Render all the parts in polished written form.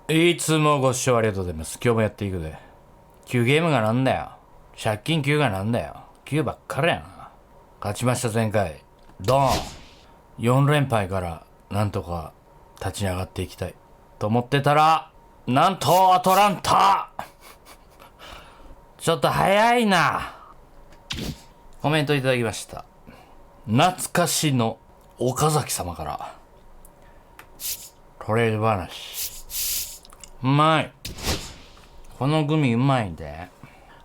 いつもご視聴ありがとうございます。今日もやっていくで。9ゲームがなんだよ。借金9がなんだよ。9ばっかりやな。勝ちました前回。ドーン !4 連敗からなんとか立ち上がっていきたい。と思ってたら、なんとアトランタちょっと早いな。コメントいただきました。懐かしの岡崎様から。トレード話。うまい。このグミうまいんで。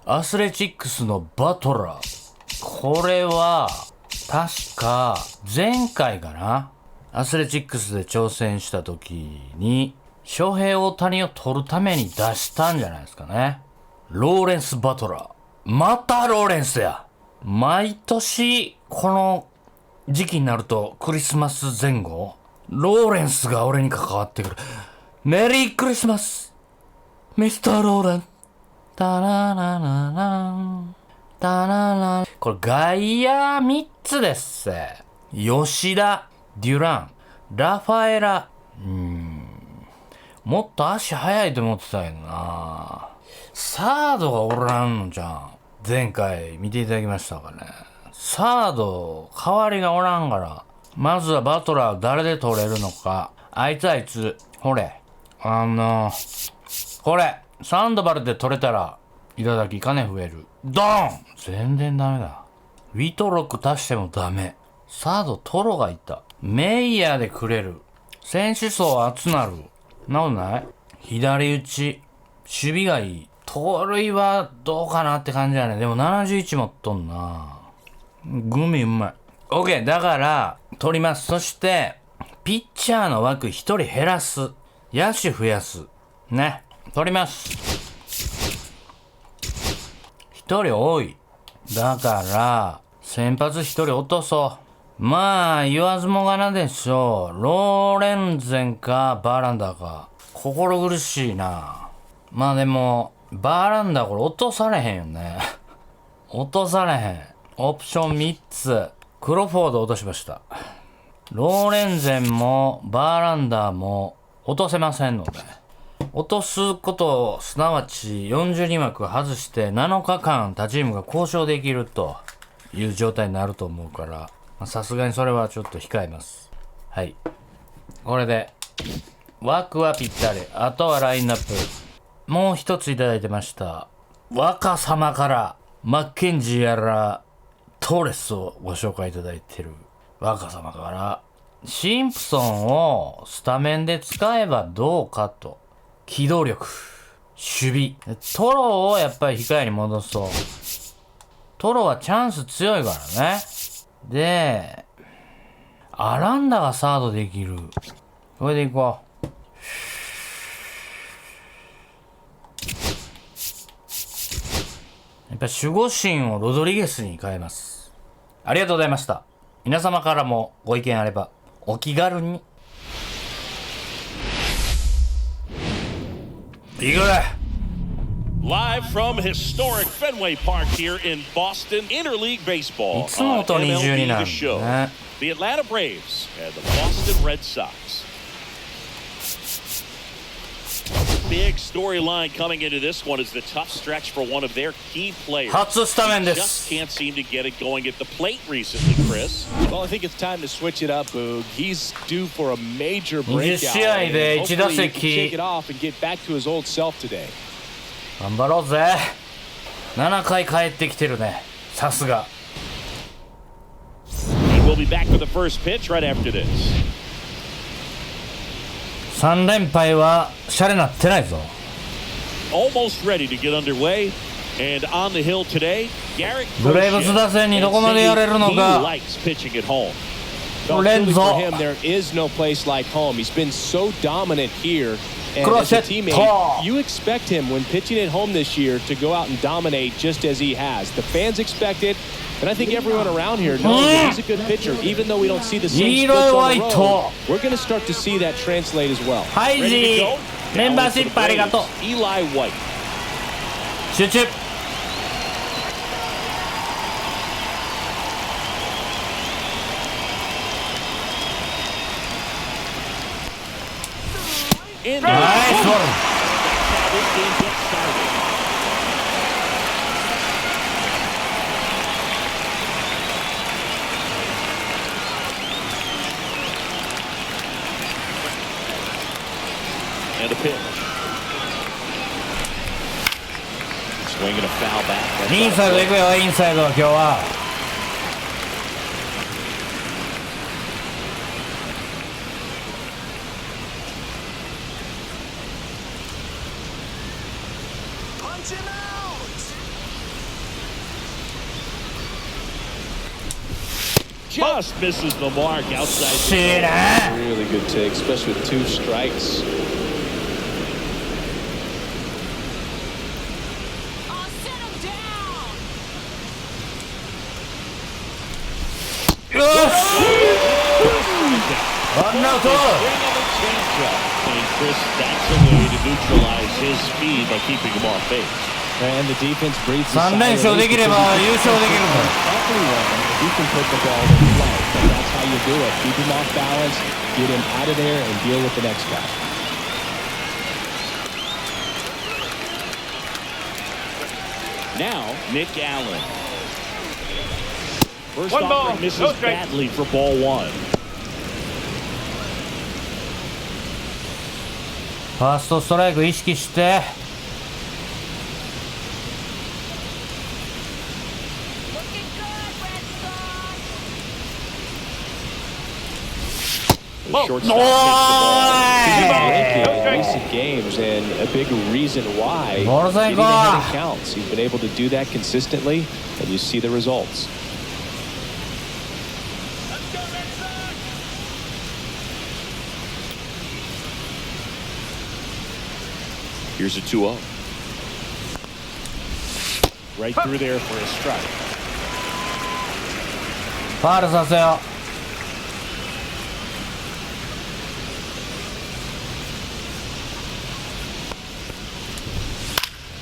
アスレチックスのバトラー。これは、確か、前回かな。アスレチックスで挑戦した時に、翔平大谷を取るために出したんじゃないですかね。ローレンス・バトラー。またローレンスや。毎年、この時期になると、クリスマス前後、ローレンスが俺に関わってくる。メリークリスマスミスターローレンタラララランタララ。これ外野3つですせ。吉田、デュラン、ラファエラ。もっと足速いと思ってたけどな。サードがおらんのじゃん。前回見ていただきましたかね。サード代わりがおらんから、まずはバトラー誰で取れるのか。あいつほれこれサンドバルで取れたらいただき金増える。ドーン。全然ダメだ。ウィトロック足してもダメ。サードトロがいた。メイヤーでくれる。選手層集なる。なことない。左打ち守備がいい。盗塁はどうかなって感じだね。でも71持っとんな。グミうまい。OK。だから取ります。そしてピッチャーの枠1人減らす。野手増やす。ね。取ります。1人多い。だから先発1人落とそう。まあ言わずもがなでしょう。ローレンゼンかバーランダーか。心苦しいな。まあでもバーランダーこれ落とされへんよね。落とされへん。オプション3つ。クロフォード落としました。ローレンゼンもバーランダーも落とせませんので。落とすことすなわち42枠外して7日間他チームが交渉できるという状態になると思うから、さすがにそれはちょっと控えます。はい。これで枠はぴったり。あとはラインナップ。もう一ついただいてました。若様からマッケンジーやらトーレスをご紹介いただいてる若様から、シンプソンをスタメンで使えばどうかと。機動力、守備。トロをやっぱり控えに戻そう。トロはチャンス強いからね。で、アランダがサードできる。これでいこう。やっぱ守護神をロドリゲスに変えます。ありがとうございました。皆様からもご意見あればお気軽に。いくぜ。 Live from historic Fenway Park here in Boston, Interleague Baseball. いつもと20になる The Show. ね。 The Atlanta Braves and the Boston Red Sox. Big storyline coming into this one is the tough stretch for one of their key players. 初スタメンで Just す。 can't seem to get it going at the plate recently, Chris. Well, I think it's time to switch it up, Boog. He's due for a major 20 breakout. 試合で and 1打 hopefully he can 席 shake it off and get back to his old self today. 頑張ろうぜ。7回帰ってきてるね。さすが。 He will be back with the first pitch right after this. 3連敗はシャレなってないぞ。 Almost ready to get underway. And on the hill today, Garrett ブレーブス打線にどこまでやれるの he か。 likes pitching at home. Well, レン truly ゾ for him, there is no place like home. He's been so dominant here. And as a teammate, you expect him when pitching at home this year to go out and dominate just as he has. The fans expect it, and I think everyone around here knows that he's a good pitcher. Even though we don't see the same splits on the road, we're going to start to see that translate as well. ハイジー、メンバーシップありがとう。 Eli White. 集中。into ナイ it. スボール。 That's how this game gets started. And a pitch. Swinging a foul back. インサイド行くよ、インサイド今日は。Just misses the mark outside. しいね。 Really good take, especially with 2 strikes. One out. And Chris, that's a way to neutralize his speed by keeping him off base. And the defense breathes a 3連 sigh 勝 of できれば relief 優勝できるんだよ。 because you can put the ball in play. And that's how you do it. Keep him off balance, get him out of there, and deal with the next guy. Now, Nick Allen. First One ball, offering misses no strike. badly for ball 1. ファーストストライク意識して。Shortstop takes the ball. In recent games, and a big reason why Ball is getting like, ahead in counts. He's been able to do that consistently, and you see the results. Here's a 2-0. Right through there for a strike. ファールさせよう。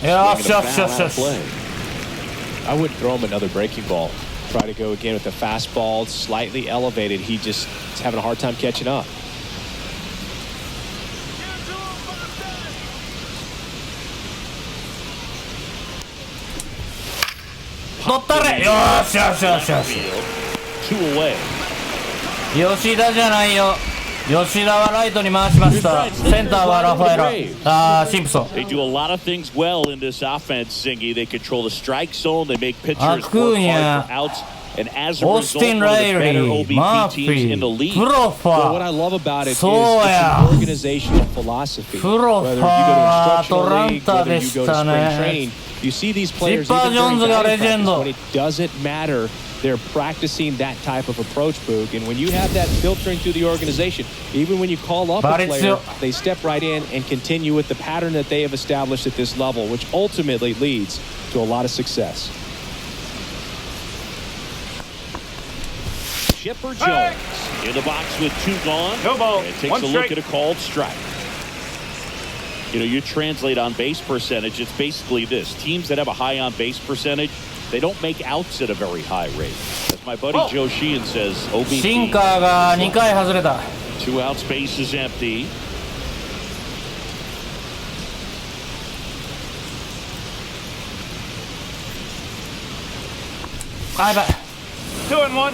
よしよしよしよし。 I wouldn't throw him another breaking ball. Try to go again with the fastball, slightly elevated. He just is having a hard time catching up. 取ったれ。よしよしよしよし。 Two away. 吉田じゃないよ。吉田はライトに回しました。センターはラファエラ。シンプソン。 They do a lot of things well in this offense, Zingy. They control the strike zone. They make pitchers work Acuna. hard for outs. And as a Austin result, one of the better Riley, OBP teams Murphy, in the league. Well, what I Puroffa、 love about it is it's そうや。 an organizational philosophy. Puroffa Whether you go to instructional アトラン league, タ whether で you し go to た spring ね。 training, you see these players ジッパー even ジョーンズ during が batting レジェン practice ド。 when it doesn't matter. They're practicing that type of approach, Boog. And when you have that filtering through the organization, even when you call up a player, they step right in and continue with the pattern that they have established at this level, which ultimately leads to a lot of success. Chipper Jones in the box with 2 gone. No ball. And takes One a look strike. at a called strike. You know, you translate on base percentage, it's basically this. Teams that have a high on base percentage, they don't make outs at a very high rate. As my buddy Joe Sheehan says, シン OBP, カーが2回外れた。 2 outs, base is empty. あ、やばい。 2-1.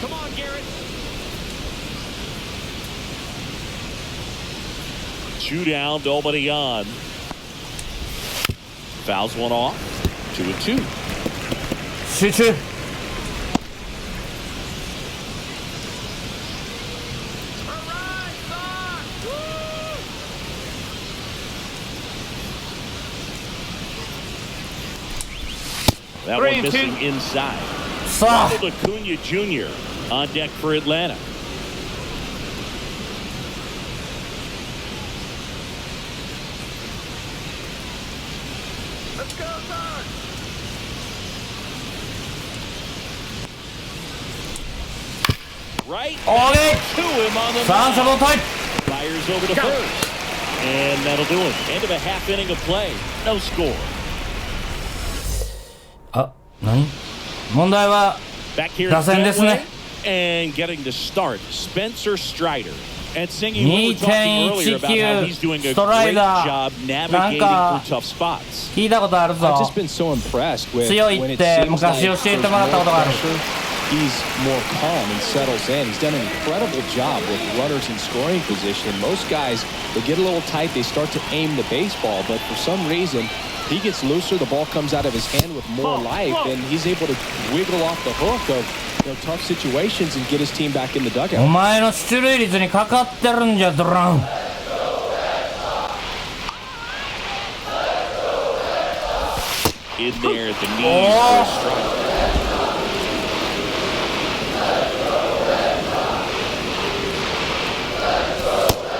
Come on, Garrett. 2 down, nobody on. Fouls one off. 2-2. 集中。 That 3 one and missing 2. inside. さあ。 Ronald Acuna Jr. on deck for Atlanta. Let's go, son. Right オーケ to him on the ー。三者凡退。 fires over to first. And that'll do it. End of a half inning of play. No score. あ、何？問題は Back here 打線ですね。And getting to start, Spencer Strider. And singing, we were talking earlier about how he's doing a great job navigating through tough spots. 聞いたことあるぞ。 I've just been so impressed with 強いって when it seems like 昔教えてもらったことがある。 he's more calm and settles in. He's done an incredible job with runners in scoring position. And most guys, they get a little tight, they start to aim the baseball, but for some reason, he gets looser, the ball comes out of his hand with more life, and he's able to wiggle off the hook of tough situations and get his team back in the dugout. お前の出塁率にかかってるんじゃドラン。 In there at the knees for a strike.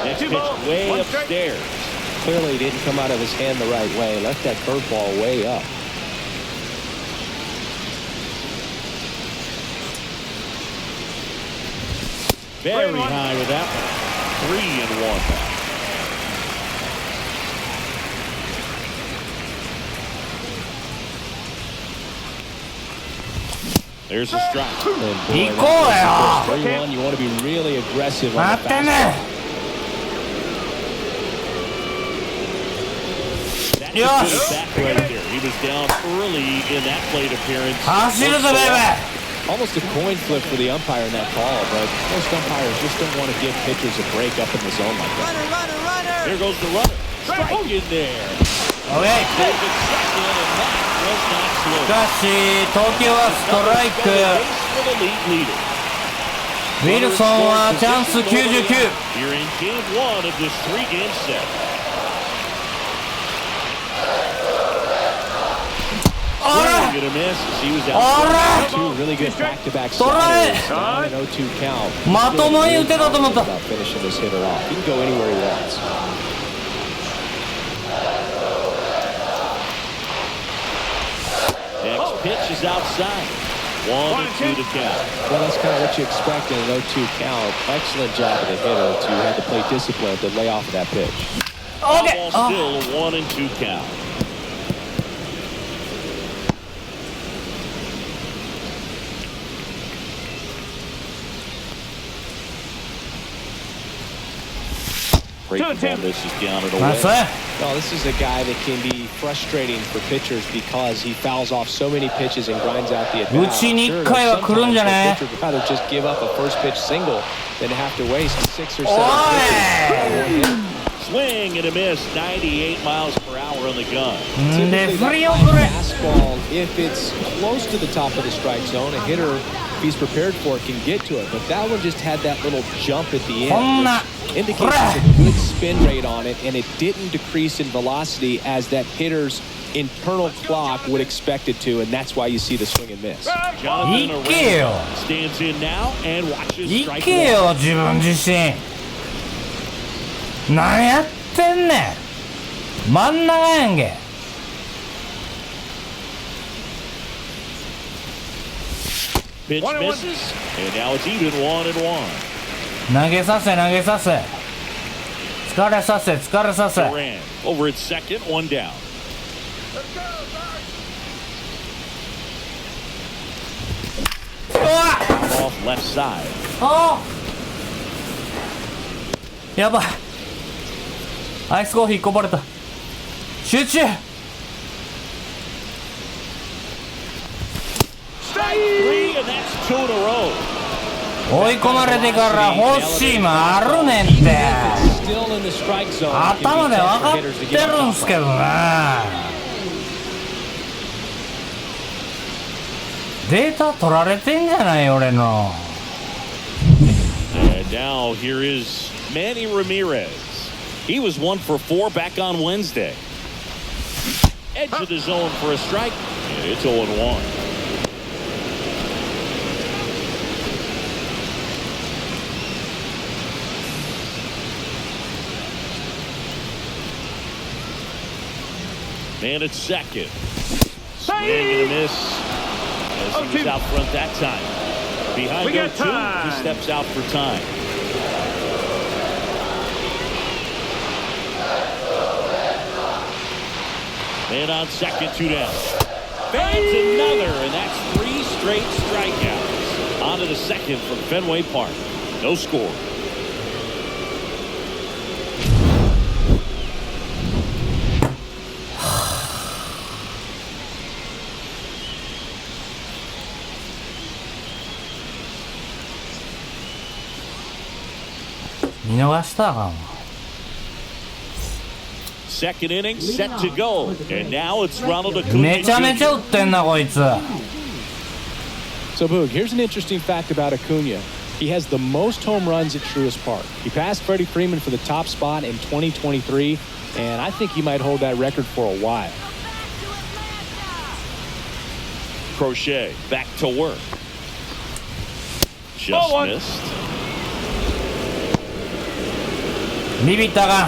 Next pitch way upstairs. Clearly didn't come out of his hand the right way. Left that curveball way up. Very high with that one. 3-1 now. There's a strike. And boy, 3-1, you want to be really aggressive on the fastball. That's a good back right there. He was down early in that plate appearance. Almost a coin flip for the umpire in that call, but most umpires just don't want to give pitchers a break up in the zone like that. Runner. There goes the runner. Strike in there. Okay. David second, and that was not slow. しかし投球はストライク。 For the league leader. ウィルソンはチャンス99。 Here in game 1 of this 3-game set. あら Swing and a miss as he was out. あら Two really good back-to-back トライ sliders. 0-2 count. まともに打てたと思った。 About finishing this hitter off. He can go anywhere he wants. Next pitch is outside. 1-2 to count. Well, that's kind of what you expect in an 0-2 count. Excellent job of the hitter to have the plate discipline to lay off of that pitch. Okay. Ball still a 1-2 count. Breaking this is down and away. ナイス。 Well, this is a guy that can be frustrating for pitchers because he fouls off so many pitches and grinds out the at-bat. うちに1回は来るんじゃね Pitcher would rather just give up a first pitch single than to have to waste 6 or 7 おい pitches. Swing and a miss. 98 miles per hour on the gun. んで Typically, 振 that り kind 遅 of れ fastball, if it's close to the top of the strike zone, a hitter, if he's prepared for it, can get to it. But that one just had that little jump at the こ end. んな Indicates a good spin rate on it, and it didn't decrease in velocity as that hitter's internal clock would expect it to, and that's why you see the swing and miss. Jonathan 行けよ stands in now and watches 行 strike け one. よ自分自身。何やってんねん。真ん中やんけ。 Pitch misses, and now it's even 1-1. 投げさせ投げさせ。疲れさせ疲れさせ。 Duran over at second, 1 down. Off left side. ああやばい。アイスコーヒーこぼれた。集中。 3, and that's 2 in a row. 追い込まれてから欲しいもあるねんって。 Still in the strike zone. 頭で分かってるんすけどね。データ取られてんじゃない俺の。 And now here is Manny Ramirez. He was 1 for 4 back on Wednesday. Edge of the zone for a strike. And it's 0-1. Man at second. Swing and a miss. As he was out front that time. Behind We go got 2, time. he steps out for time. Man on second, 2 down. Fans another, and that's 3 straight strikeouts. On to the second from Fenway Park. No score. Second inning set to go, and now it's Ronald Acuna. めちゃめちゃ打ってんなこいつ。 So, Boog, here's an interesting fact about Acuna. He has the most home runs at Truist Park. He passed Freddie Freeman for the top spot in 2023, and I think he might hold that record for a while. Crochet back to work. Just missed. ビビったが。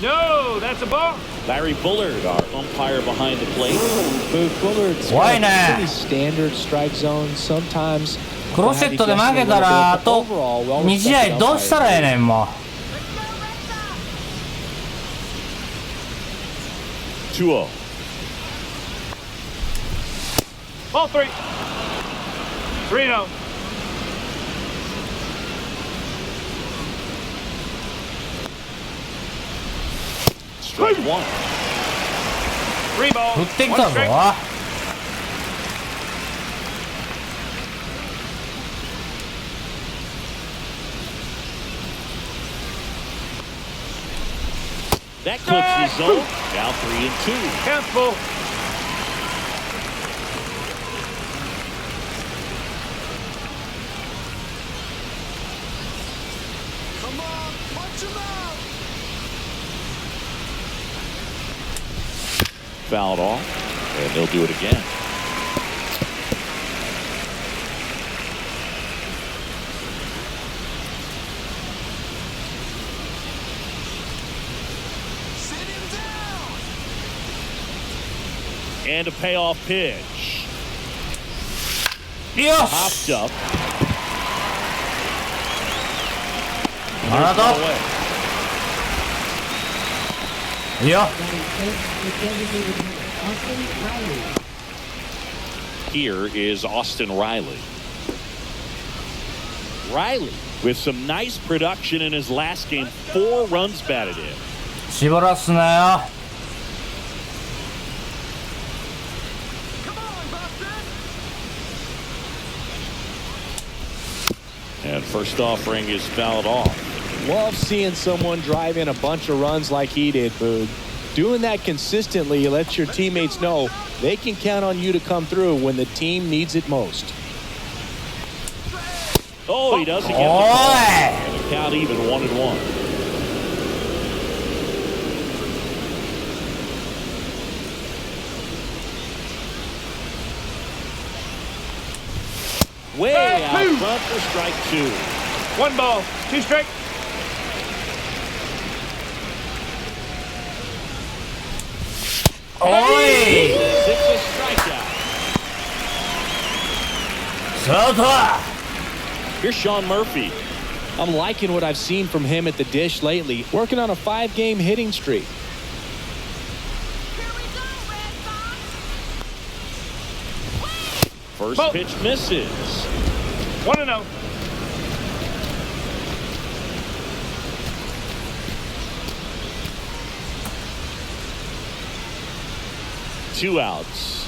No, that's a ball. Larry Bullard, our umpire behind the plate. Bullard's Why got not? pretty standard strike zone. Sometimes クロセットで負けたらあと2試合どうしたらええねんもう。 2-0. Ball three. 3-0. Strike one. 3 balls. 振ってきた 1ぞ。 strike. That clips the zone. Now 3-2. Count full. Come on, punch him out. Fouled off, and they'll do it again. Sit him down. And a payoff pitch. よし。 Popped up. あなた。 Away. いいよ。 Here is Austin Riley. Riley with some nice production in his last game. 4 runs batted in. 絞らすなよ。 Come on, Boston. And first offering is fouled off. Love seeing someone drive in a bunch of runs like he did, Boog. Doing that consistently lets your teammates know they can count on you to come through when the team needs it most. Oh, he doesn't get the ball. And the count even 1-1. Way out front for strike 2. 1 ball, 2 strike. Oi! It's a strikeout. Here's Sean Murphy. I'm liking what I've seen from him at the dish lately, working on a 5-game hitting streak. First pitch misses. 1-0. Two outs.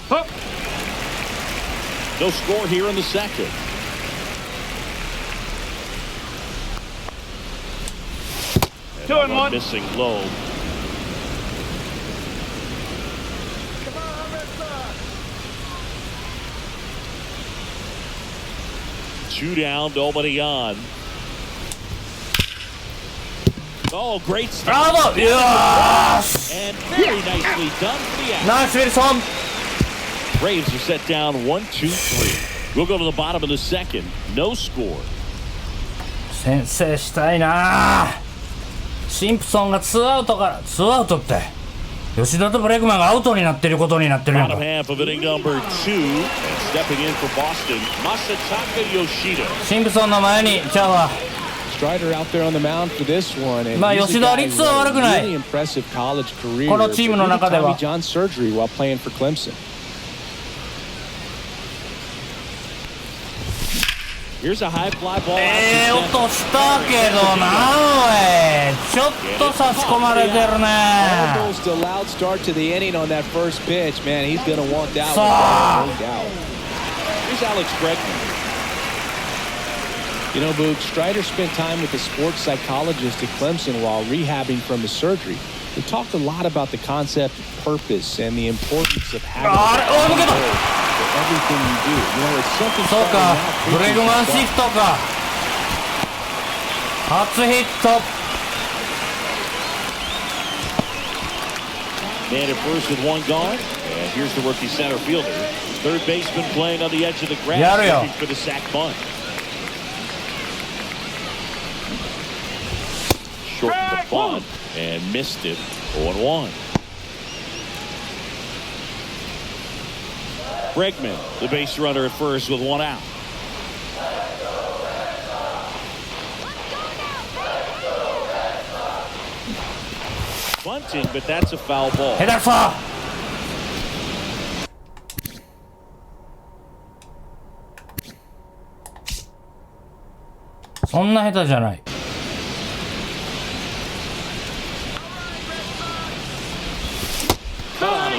Hook. No score here in the second. And 2-1. Missing low. Come on, Red Sox. 2 down, nobody on. Oh, great start. Bravo! Yes! And very nicely done for the out. Nice, Wilson. Braves are set down 1-2-3. We'll go to the bottom of the second. No score. 先制したいな。シンプソンが2アウトって吉田とブレイクマンがアウトになってることになってるやんか。 Bottom half of inning number 2. And stepping in for Boston, Masataka Yoshida. シンプソンの前にちゃうわ。Strider out there on the mound for this one. And まあ吉田率は悪くない。 really impressive college career. このチームの中では。 Tommy John surgery while playing for Clemson. Here's a high fly ball. 落としたけどなおい。ちょっと差し込まれてるね。 Almost a loud start to the inning on that first pitch. Man, he's going to want that one. No doubt. Here's Alex Bregman. You know, Boog, Strider spent time with a sports psychologist at Clemson while rehabbing from his surgery. They talked a lot about the concept of purpose and the importance of having a goal for everything you do. You know, it's something. そうか、ブレグマンシフトか。初ヒット。 Man at first with one gone. And here's the rookie center fielder. Third baseman playing on the edge of the grass, looking for the sac bunt. Shortened the bunt and missed it. 0-1. Bregman, the base runner at first with one out. Bunting, but that's a foul ball. 下手くそ。そんな下手じゃない。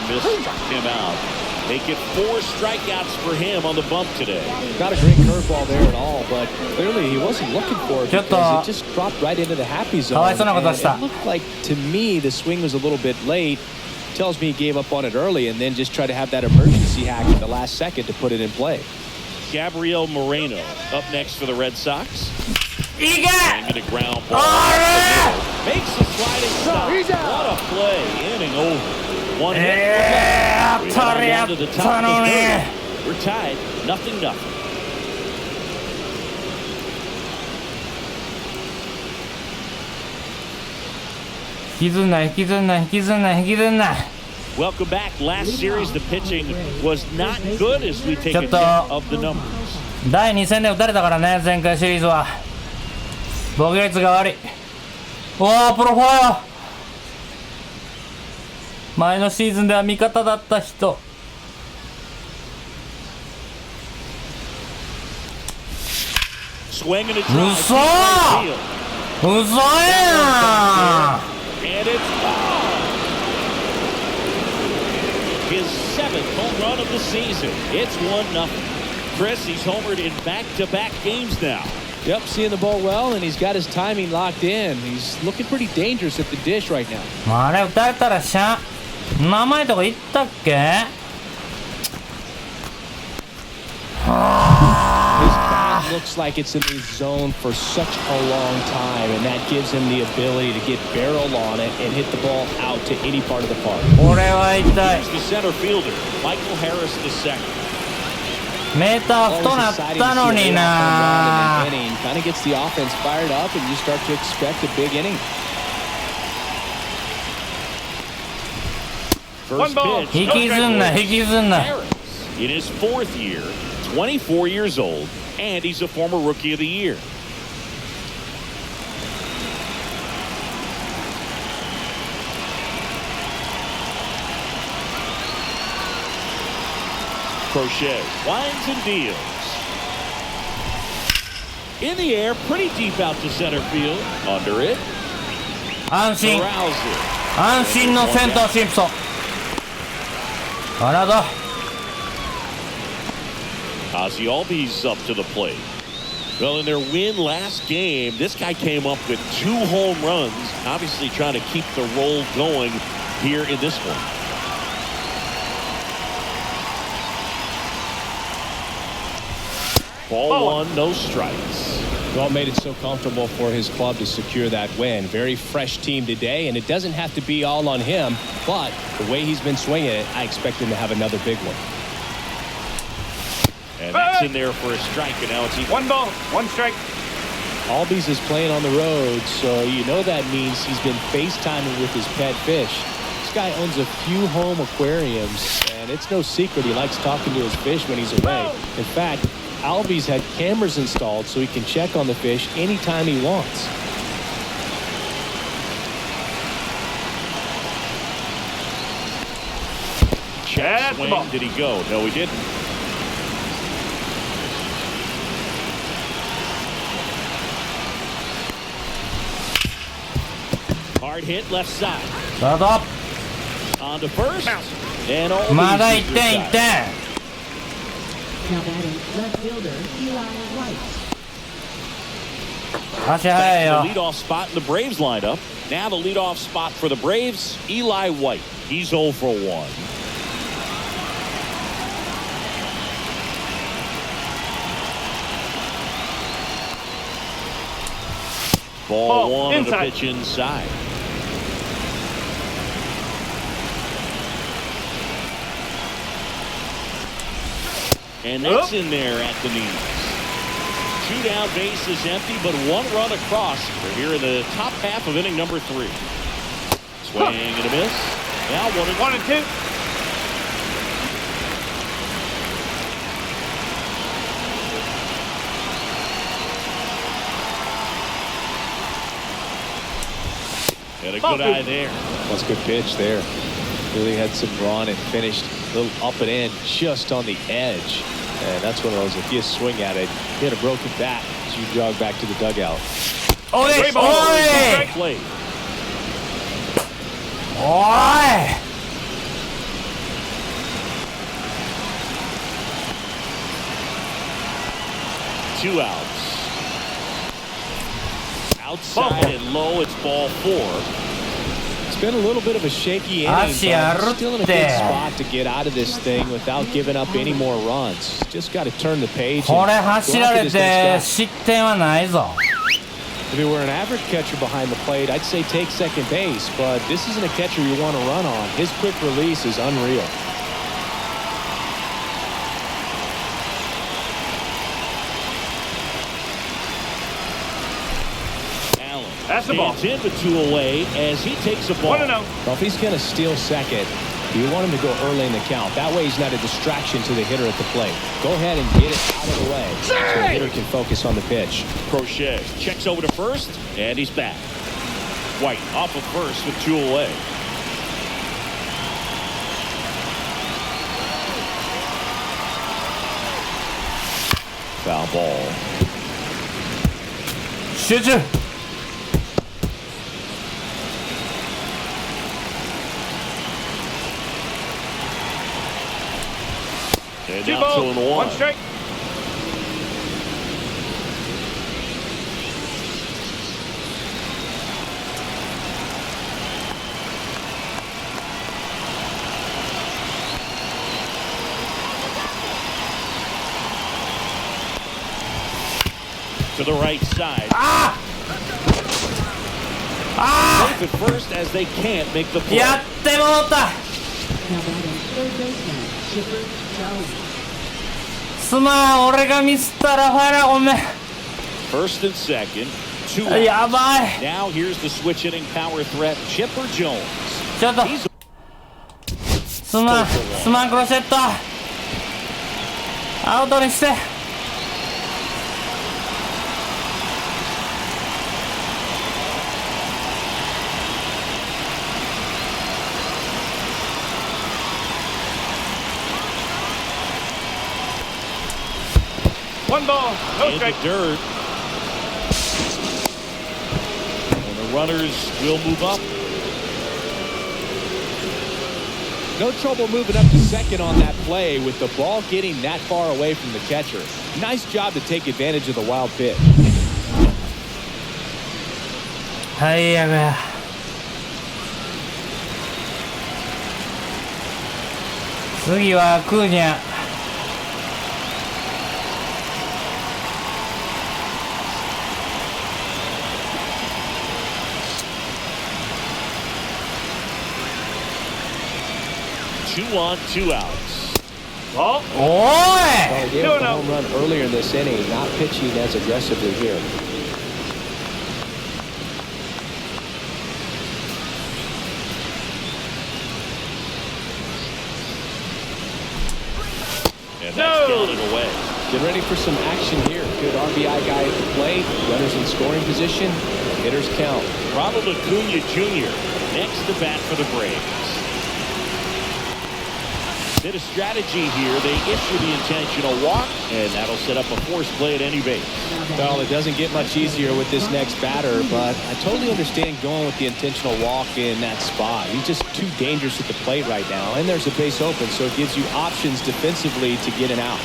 Missed him out. They get 4 strikeouts for him on the bump today. Not a great curveball there at all, but clearly he wasn't looking for it because it just dropped right into the happy zone. And it looked like, to me, the swing was a little bit late. Tells me he gave up on it early and then just tried to have that emergency hack at the last second to put it in play. Gabriel Moreno up next for the Red Sox. Banging a ground ball. Makes a sliding stop. What a play. Inning over. One hit. We're down to the top of the third. We're tied. 0-0. 引きずんな引きずんな引きずんな引きずんな。 Welcome back. Last series, the pitching was not good as we take a look of the numbers. 第2戦で打たれたからね、前回シリーズは。防御率が悪い。おー、プロファー。前のシーズンでは味方だった人。嘘嘘やん。 His 7th home run of the season. It's 1-0. Chris, he's homered in back-to-back games now. Yep, seeing the ball well, and he's got his timing locked in. He's looking pretty dangerous at the dish right now. あれ打たれたらしゃ。名前とか言ったっけ？ His bat looks like it's in the zone for such a long time, and that gives him the ability to get barrel on it and hit the ball out to any part of the park. これは痛い。 Here's the center fielder, Michael Harris II. メーター太なったのにな。 Kind of gets the offense fired up, and you start to expect a big inning. First pitch. 引きずんな引きずんな。 Harris in his 4th year, 24 years old, and he's a former Rookie of the Year. Crochet winds and deals. In the air, pretty deep out to center field. Under it. 安心 Corrals it. 安心のセンターシンプソン。あらだ。 Ozzie Albies up to the plate. Well, in their win last game, this guy came up with 2 home runs, obviously trying to keep the roll going here in this one. Ball 1, no strikes. Well, made it so comfortable for his club to secure that win. Very fresh team today, and it doesn't have to be all on him, but the way he's been swinging it, I expect him to have another big one. And that's in there for a strike, and now it's even. 1 ball, 1 strike. Albies is playing on the road, so you know that means he's been FaceTiming with his pet fish. This guy owns a few home aquariums, and it's no secret he likes talking to his fish when he's away. In fact, Albies had cameras installed so he can check on the fish anytime he wants. Check swing. Did he go? No, he didn't. Hard hit left side. スタート On to first. And all ま these だ are 1点 back. 1点 Now batting left fielder Eli White. 足早い The よ leadoff spot in the Braves lineup. Now the leadoff spot for the Braves, Eli White. He's 0 for 1. Ball one on the inside. pitch inside. And that's in there at the knees. 2 down, base is empty, but 1 run across. We're here in the top half of inning number 3. Swing and a miss. Now 1 and 2. Got a good eye there. That's a good pitch there. Really had some run and finished a little up and in just on the edge. And that's one of those, if you swing at it, you had a broken bat as you jog back to the dugout. おいおいStrike play. おい 2 outs. Outside and low, it's ball 4. It's been a little bit of a shaky inning, but still in a good spot to get out of this thing without giving up any more runs. Just got to turn the page. これ走られて失点はないぞ If he were an average catcher behind the plate, I'd say take second base, but this isn't a catcher you want to run on. His quick release is unreal. Allen That's the ball. stands in but 2 away as he takes a ball. 1 and 0. Well, if he's going to steal second, you want him to go early in the count. That way he's not a distraction to the hitter at the plate. Go ahead and get it out of the way so the hitter can focus on the pitch. Crochet checks over to first, and he's back. White off of first with 2 away. Foul ball. 集中 And 2 now balls, 2 and 1. 1 strike. To the right side. Ah! Both at first as they can't make the play. やってもうた Now batting third baseman Chipper Jones. すまん俺がミスったらファイラーごめん First and second. 2 outs. やばい Now here's the switch hitting power threat, Chipper Jones. ちょっと He's すまんクロシェットアウトにして 1 ball, no in the strike. dirt. And the runners will move up. No trouble moving up to second on that play with the ball getting that far away from the catcher. Nice job to take advantage of the wild pitch. 最悪や次はクーニャ 2 on, 2 outs. Ball. おい Well, he gave up a 2-0. home run earlier in this inning, not pitching as aggressively here. And that's No. counted away. Get ready for some action here. Good RBI guy at the plate. Runners in scoring position. Hitters count. Ronald Acuna Jr. next to bat for the Braves. Bit of strategy here. They issue the intentional walk, and that'll set up a forced play at any base. Well, it doesn't get much easier with this next batter, but I totally understand going with the intentional walk in that spot. He's just too dangerous at the plate right now, and there's a base open, so it gives you options defensively to get an out.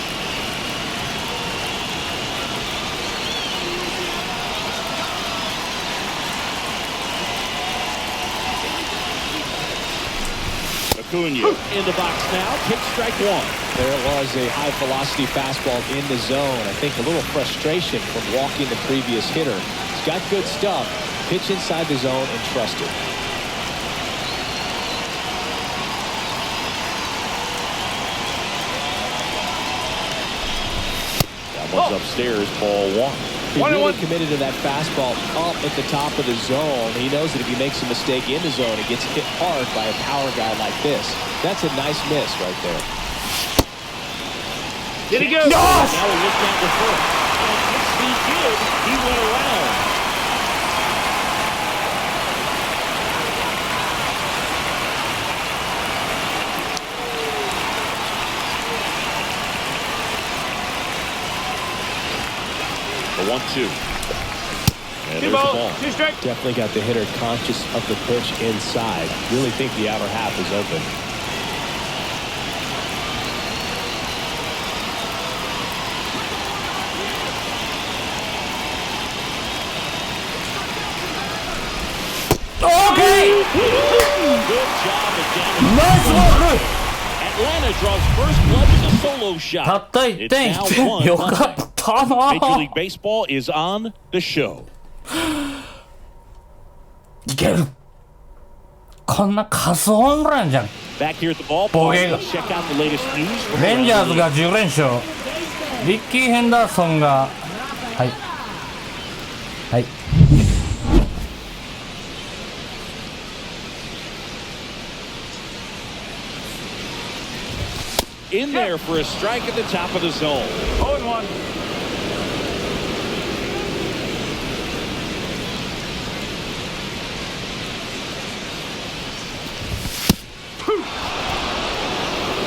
Acuna in the box now. Pitch strike one. There was a high-velocity fastball in the zone. I think a little frustration from walking the previous hitter. He's got good stuff. Pitch inside the zone and trust it. That one's upstairs, ball one. He's really committed to that fastball up at the top of the zone. He knows that if he makes a mistake in the zone, he gets hit hard by a power guy like this. That's a nice miss right there. Did he go? Now we look down the first. And he did. He went around. The 1-2. And there's the ball. Two strike. Definitely got the hitter conscious of the pitch inside. Really think the outer half is open. Okay! Good job again. Nice work! Atlanta draws first blood with a solo shot. たった1点 It's 1 now 点よかったな Major League Baseball is on the show. いけるこんな仮想ホームランじゃん Back here at the ballpark, ボケが let's check out the latest news from レンジャー around ズ the が10連勝リッキー・ヘンダーソンがはいはい in there for a strike at the top of the zone. 0-1.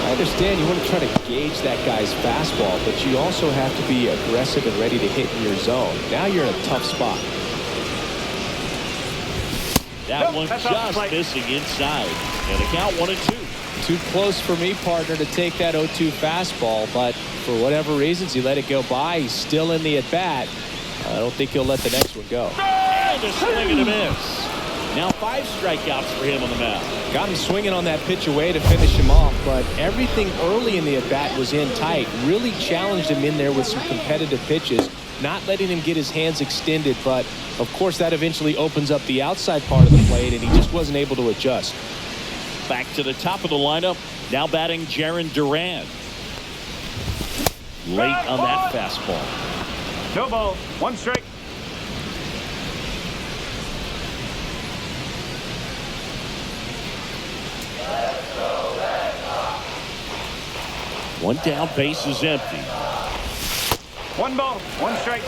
I understand you want to try to gauge that guy's fastball, but you also have to be aggressive and ready to hit in your zone. Now you're in a tough spot. That one just missing inside. And the count 1-2. Too close for me, partner, to take that 0-2 fastball, but for whatever reasons, he let it go by. He's still in the at-bat. I don't think he'll let the next one go. And a swing and a miss. Now 5 strikeouts for him on the mound. Got him swinging on that pitch away to finish him off, but everything early in the at-bat was in tight. Really challenged him in there with some competitive pitches, not letting him get his hands extended, but of course that eventually opens up the outside part of the plate, and he just wasn't able to adjust. Back to the top of the lineup. Now batting Jarren Duran. Late on that fastball. No ball. 1 strike. One down, base is empty. 1 ball. 1 strike.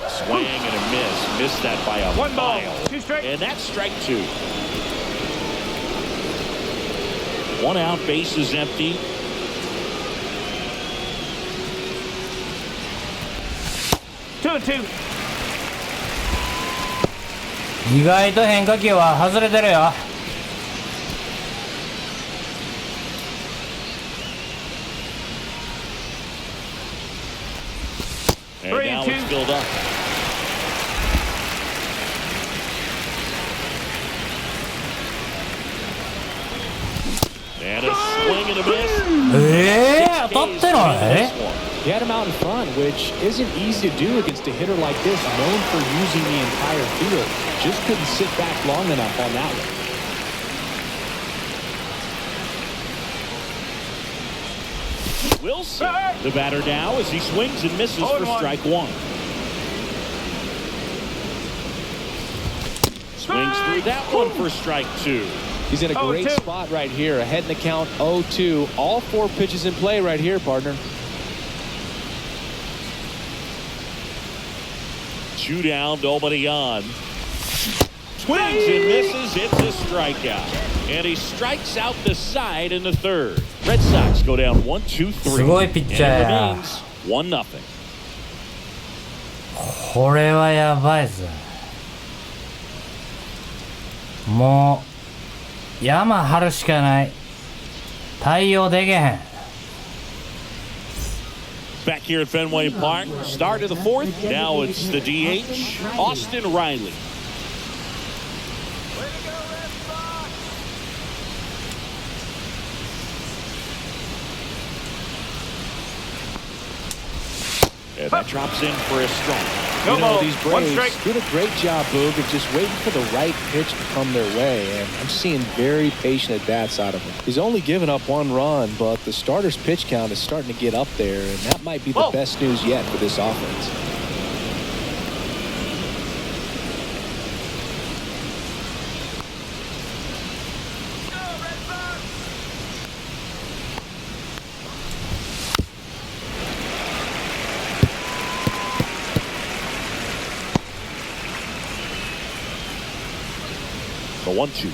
Swing and a miss. Missed that by a 1 ball. mile. 2 strike. And that's strike 2. 1 out, base is empty. 2-2. 意外と変化球は外れてるよ And now it's filled up. And a swing and a miss. 当たってない He had him out in front, which isn't easy to do against a hitter like this, known for using the entire field. Just couldn't sit back long enough on that one. Wilson, the batter now as he swings and misses for strike 1. Swings through that one for strike 2. He's in a great 0-2. spot right here. Ahead in the count 0-2. All 4 pitches in play right here, partner. 2 down, nobody on. Swings and misses. It's a strikeout. And he strikes out the side in the 3rd. Red Sox go down 1-2-3. すごいピッチャーや。 And it remains 1-0. これはやばいぜ。もう山張るしかない。対応できへん。 Back here at Fenway Park, start of the 4th. Now it's the DH, Austin Riley. And that drops in for a strike. No You know, ball. these 1 Braves strike. did a great job, Boog, of just waiting for the right pitch to come their way, and I'm seeing very patient at-bats out of him. He's only given up 1 run, but the starter's pitch count is starting to get up there, and that might be the Whoa. best news yet for this offense. The 1-2.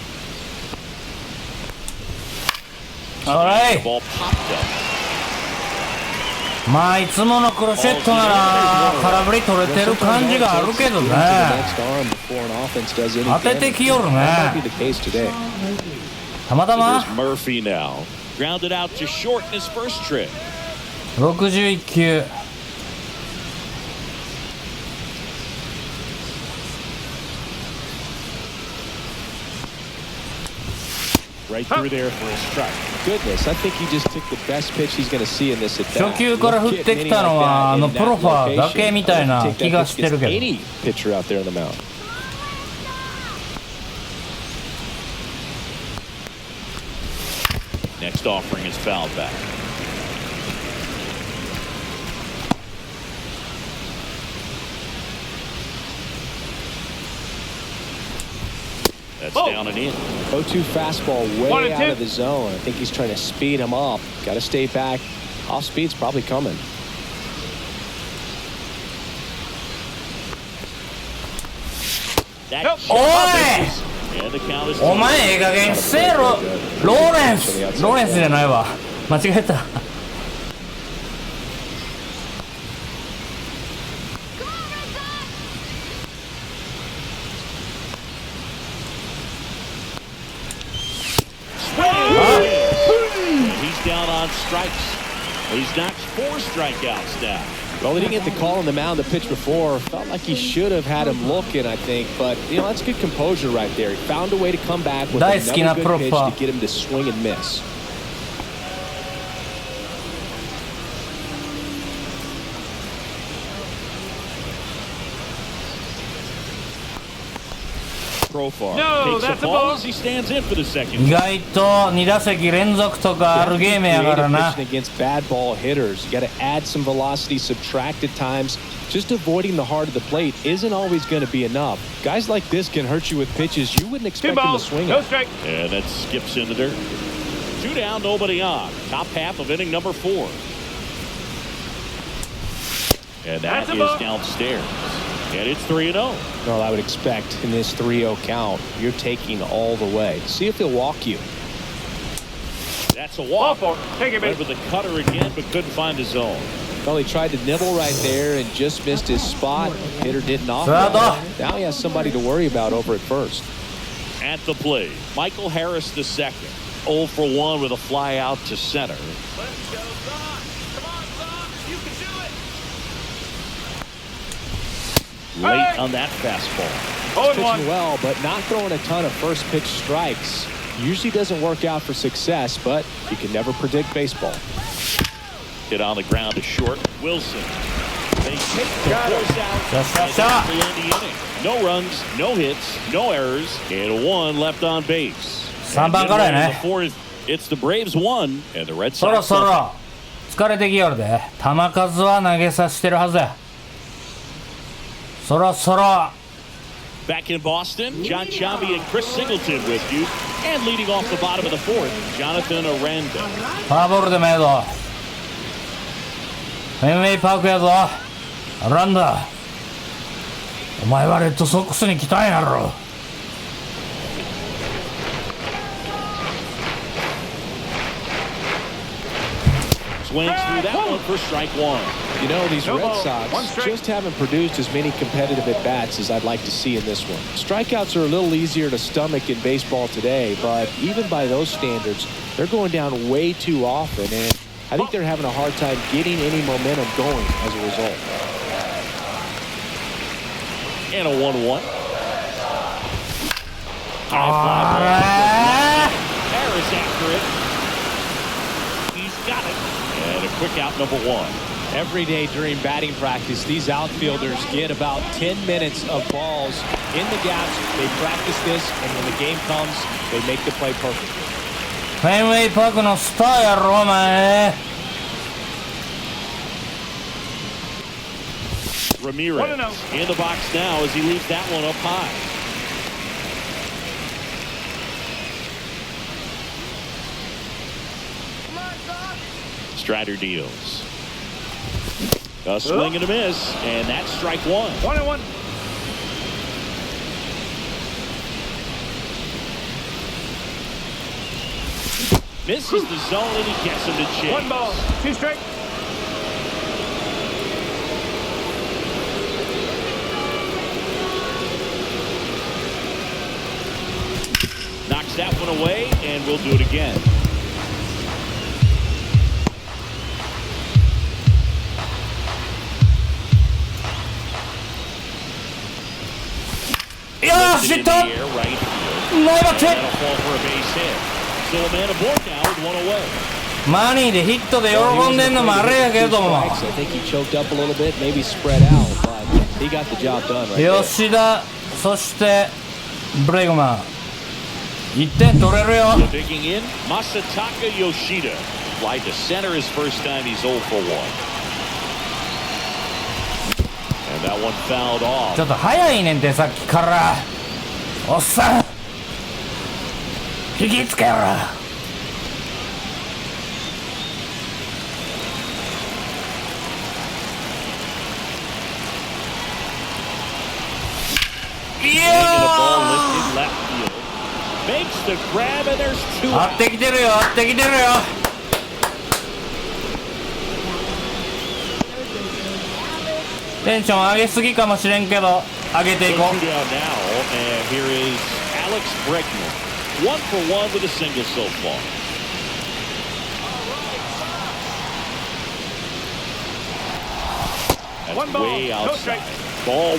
おい The ball popped up. まあいつものクロシェットなら空振り取れてる感じがあるけどね。当ててきよるね。たまたま Here's Murphy now. Grounded out to short in his first trip. 61球。 Right through there for a strike. Goodness, I think he just took the best pitch he's going to see in this at bat. 初球から振ってきたのはプロファーだけみたいな気がしてるけど。 Any pitcher out there on the mound. Next offering is fouled back. That's down and in. 0-2 fastball way 1-2. out of the zone. I think he's trying to speed him up. Got to stay back. Off speed's probably coming. That Nope. misses. And the count is お前ええ加減せえろ。ローレンスじゃないわ。間違えた。 He's down on strikes. He's knocked 4 strikeouts now. Well, he didn't get the call on the mound the pitch before. Felt like he should have had him looking, I think. But, you know, that's good composure right there. He found a way to come back with another good pitch to get him to swing and miss. Profar No, takes that's the a ball ball. as he stands in for the second. 意外と2打席連続とかあるゲームやからな。 Against bad ball hitters, you got to add some velocity, subtract at times. Just avoiding the heart of the plate isn't always going to be enough. Guys like this can hurt you with pitches you wouldn't 2 expect them to balls. swing No at. strike. And that skips in the dirt. 2 down, nobody on. Top half of inning number 4. And that That's a is ball. downstairs. And it's 3-0. Well, I would expect in this 3-0 count, you're taking all the way. See if he'll walk you. That's a Ball walk. 4. Take it, Went baby. with the cutter again, but couldn't find his zone. Well, he tried to nibble right there and just missed his spot. Hitter didn't offer. Certo. Now he has somebody to worry about over at first. At the plate, Michael Harris II. 0 for 1 with a fly out to center. Let's go, Son. Come on, Son. You can do it. Late on that fastball. 0-1. Pitching well, but not throwing a ton of first pitch strikes. Usually doesn't work out for success, but you can never predict baseball. Hit on the ground to short. Wilson. They take the Got it. force out. Shut And that's the end of the inning. No runs, no hits, no errors, and 1 left on base. 3番からやね。 It's the Braves 1 and the Red そろ Sox そ nothing. ろ疲れてきよるで。球数は投げさせてるはずや。そろそろ Back in Boston, John Chambi and Chris Singleton with you. And leading off the bottom of the fourth, Jonathan Aranda. フォアボールでもええぞ。フェンウェイパークやぞ。アランダ、お前はレッドソックスに来たんやろ。Swings through that one for strike one. You know, these Red Sox just haven't produced as many competitive at-bats as I'd like to see in this one. Strikeouts are a little easier to stomach in baseball today, but even by those standards, they're going down way too often, and I think they're having a hard time getting any momentum going as a result. And a 1-1. Harris after it. He's got it. And a quick out, number one. Every day during batting practice, these outfielders get about 10 minutes of balls in the gaps. They practice this, and when the game comes, they make the play perfect. フェンウェイパークのスターやろお前。Ramirez in the box now as he leaves that one up high. Strider deals. A swing and a miss, and that's strike one. 1-1. Misses the zone and he gets him to chase. 1 ball, 2 strike. Knocks that one away, and we'll do it again. Yeah, Lifted in the air, right field. That'll fall for a base hit. So a man aboard now with one away. マニーでヒットで喜んでんのもあれやけども。 I think he choked up a little bit, maybe spread out, but he got the job done right there. 吉田、そしてブレイグマン。1点取れるよ。 So digging in, Masataka Yoshida. Fly to center his first time. He's 0 for 1. And that one fouled off. ちょっと早いねんてさっきから。おっさん、引きつけよら。いや The ball lifted left field. Makes the grab, and there's 2 合 out. ってきてるよ、合ってきてるよ。テンション上げすぎかもしれんけど上げてい So こ two down now, and here is Alex Bregman. 1 for 1 with a single so far. That's 1 ball, way no outside. strike. Ball 1.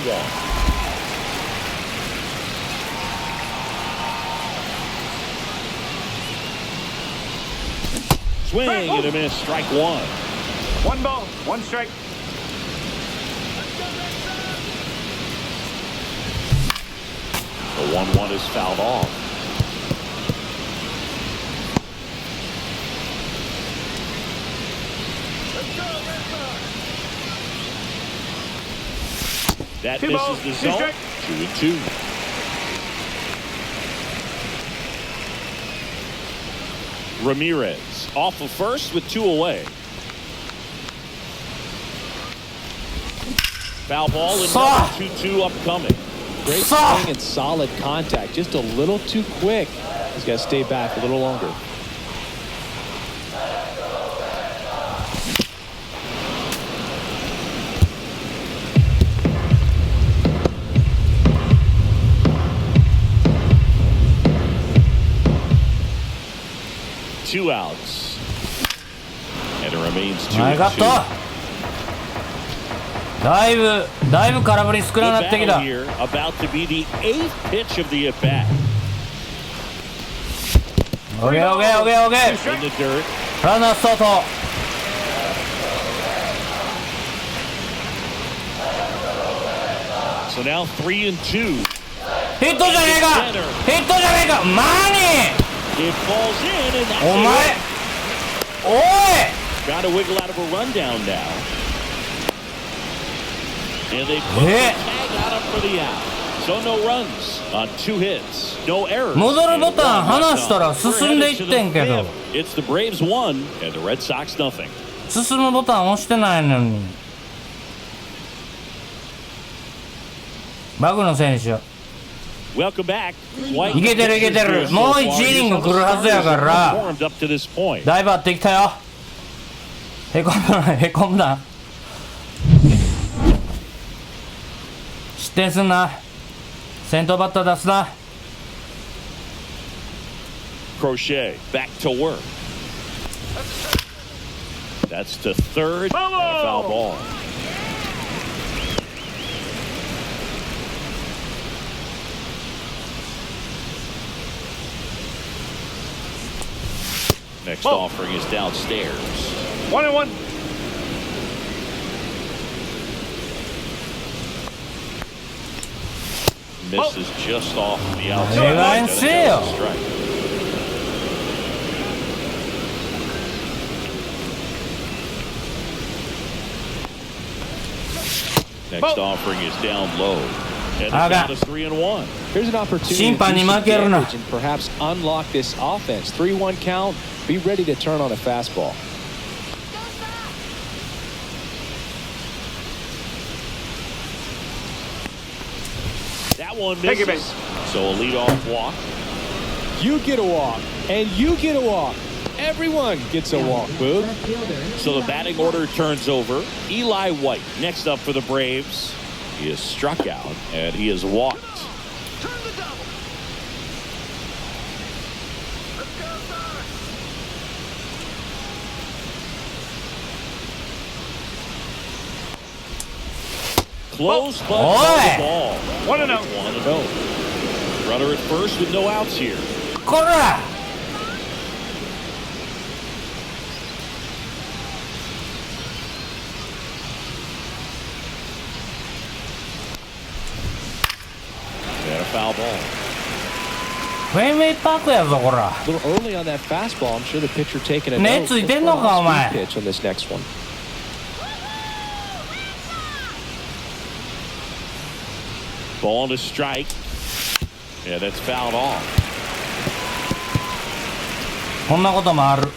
Swing and a miss, strike 1. 1 ball, 1 strike. The 1-1 is fouled off. That 2 misses balls, the 2 zone. strike. 2-2. Ramirez off of first with 2 away. Foul ball and Saw. 2-2 upcoming. Great Saw. swing and solid contact. Just a little too quick. He's got to stay back a little longer. Two outs. And it remains ナイカッ 2-2. ト。だいぶ空振り少なくなってき Good た。 battle here, about to be the 8th pitch of the at-bat. オッケーオッケーオッケーオッケ In the dirt. ー。ランナースタート。 So now 3-2. ヒットじゃねえか。ヒットじゃねえか。マニ It falls in, and ー。 that's お前。おい。 got to wiggle out of a rundown now. And they put the Yeah. tag on him for the out. So no runs on 2 hits, no errors. 戻るボタン離したら進んでいってんけど。 It's the Braves 1 and the Red Sox nothing. 進むボタン押してないのに。バグの選手。 Welcome back. いけてるいけてる。もう1イニング来るはずやから。 Performed up to this point. だいぶ合ってきたよ。へこんだなへこんだ。失点すんな。先頭バッター出すな。 Crochet back to work. That's to third. And a foul ball. Next offering is downstairs. 1-1. Misses just off the outside. お願いせよ。 Strike. Next offering is down low. And the count is 3-1. Here's an opportunity to 審判 do に some 負けるな。 damage and perhaps unlock this offense. 3-1 count. Be ready to turn on a fastball. That one misses. So a leadoff walk. You get a walk, and you get a walk. Everyone gets a walk, Boog. Left fielder. So the batting order turns over. Eli White next up for the Braves. He is struck out and he is walked. Turn the double. Let's go, sir. Close but Oi! foul ball. 1-0. 1-0. Runner at first with no outs here. こら And a foul ball. フェンウェイパークやぞこら。 A little early on that fastball. I'm sure the pitcher taking a 目 note. ついてんのかお前。 Pitch on this next one. Ball to strike. Yeah, that's fouled off. こんなこともある。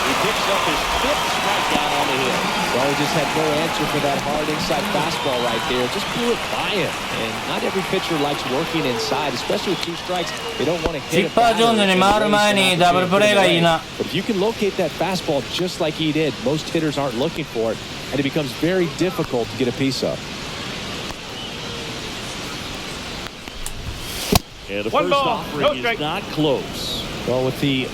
He picks up his 5th strikeout on the hit. Well, he just had no answer for that hard inside fastball right there. Just blew it by him. And not every pitcher likes working inside, especially with 2 strikes. They don't want to チ hit ッ it パー・ジョーンズに回る前にダブルプレーがいいな。 But if you can locate that fastball just like he did, most hitters aren't looking for it, and it becomes very difficult to get a piece of. And the One first ball, offering no is strike. not close. Well, with the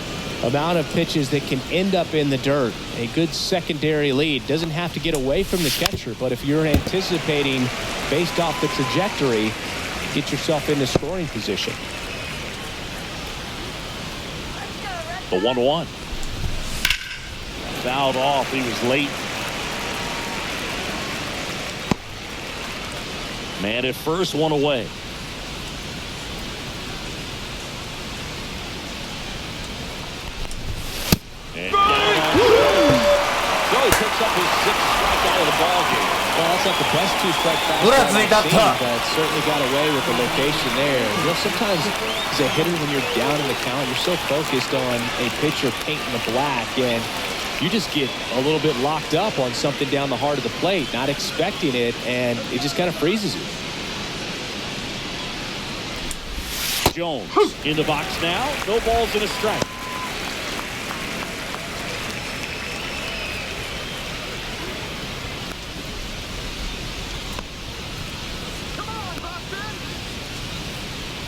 amount of pitches that can end up in the dirt, a good secondary lead doesn't have to get away from the catcher, but if you're anticipating based off the trajectory, get yourself into scoring position. The 1-1. Fouled off. He was late. Man at first, 1 away. And Joey picks up his 6th strikeout of the ballgame. Well, that's not the best 2-strike Ura, fastball three I've dot seen, top. but certainly got away with the location there. You know, sometimes as a hitter, when you're down in the count, you're so focused on a pitcher painting the black, and you just get a little bit locked up on something down the heart of the plate, not expecting it, and it just kind of freezes you. Jones in the box now. No balls and a strike.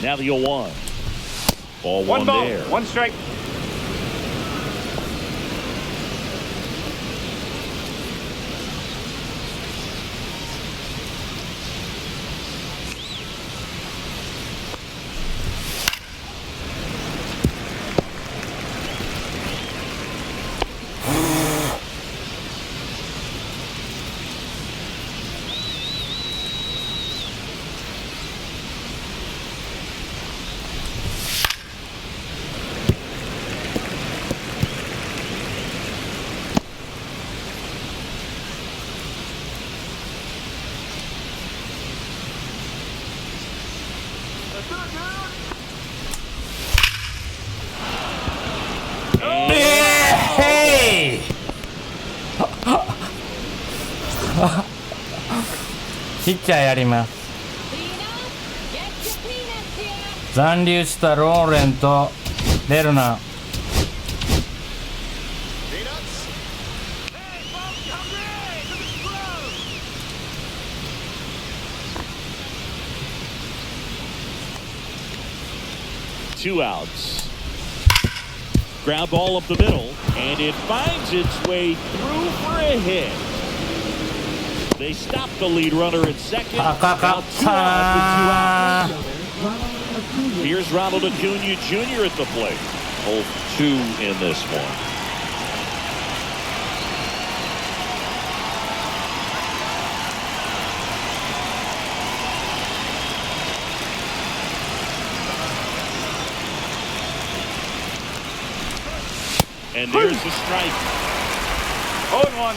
Now the 0-1. Ball 1 ball, there. 1 strike. へいピッチャーやります。残留したローレンとベルナン。2 outs. Ground ball up the middle, and it finds its way through for a hit. They stop the lead runner at second. Now 2 outs with 2 outs. Here's Ronald Acuna Jr. at the plate. 0-2 in this one. And there's the strike. 0-1.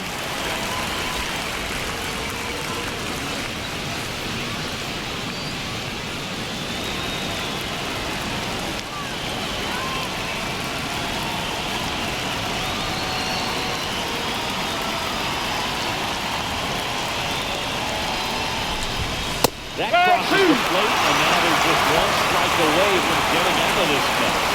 That crosses the plate, and now they're just 1 strike away from getting out of this mess.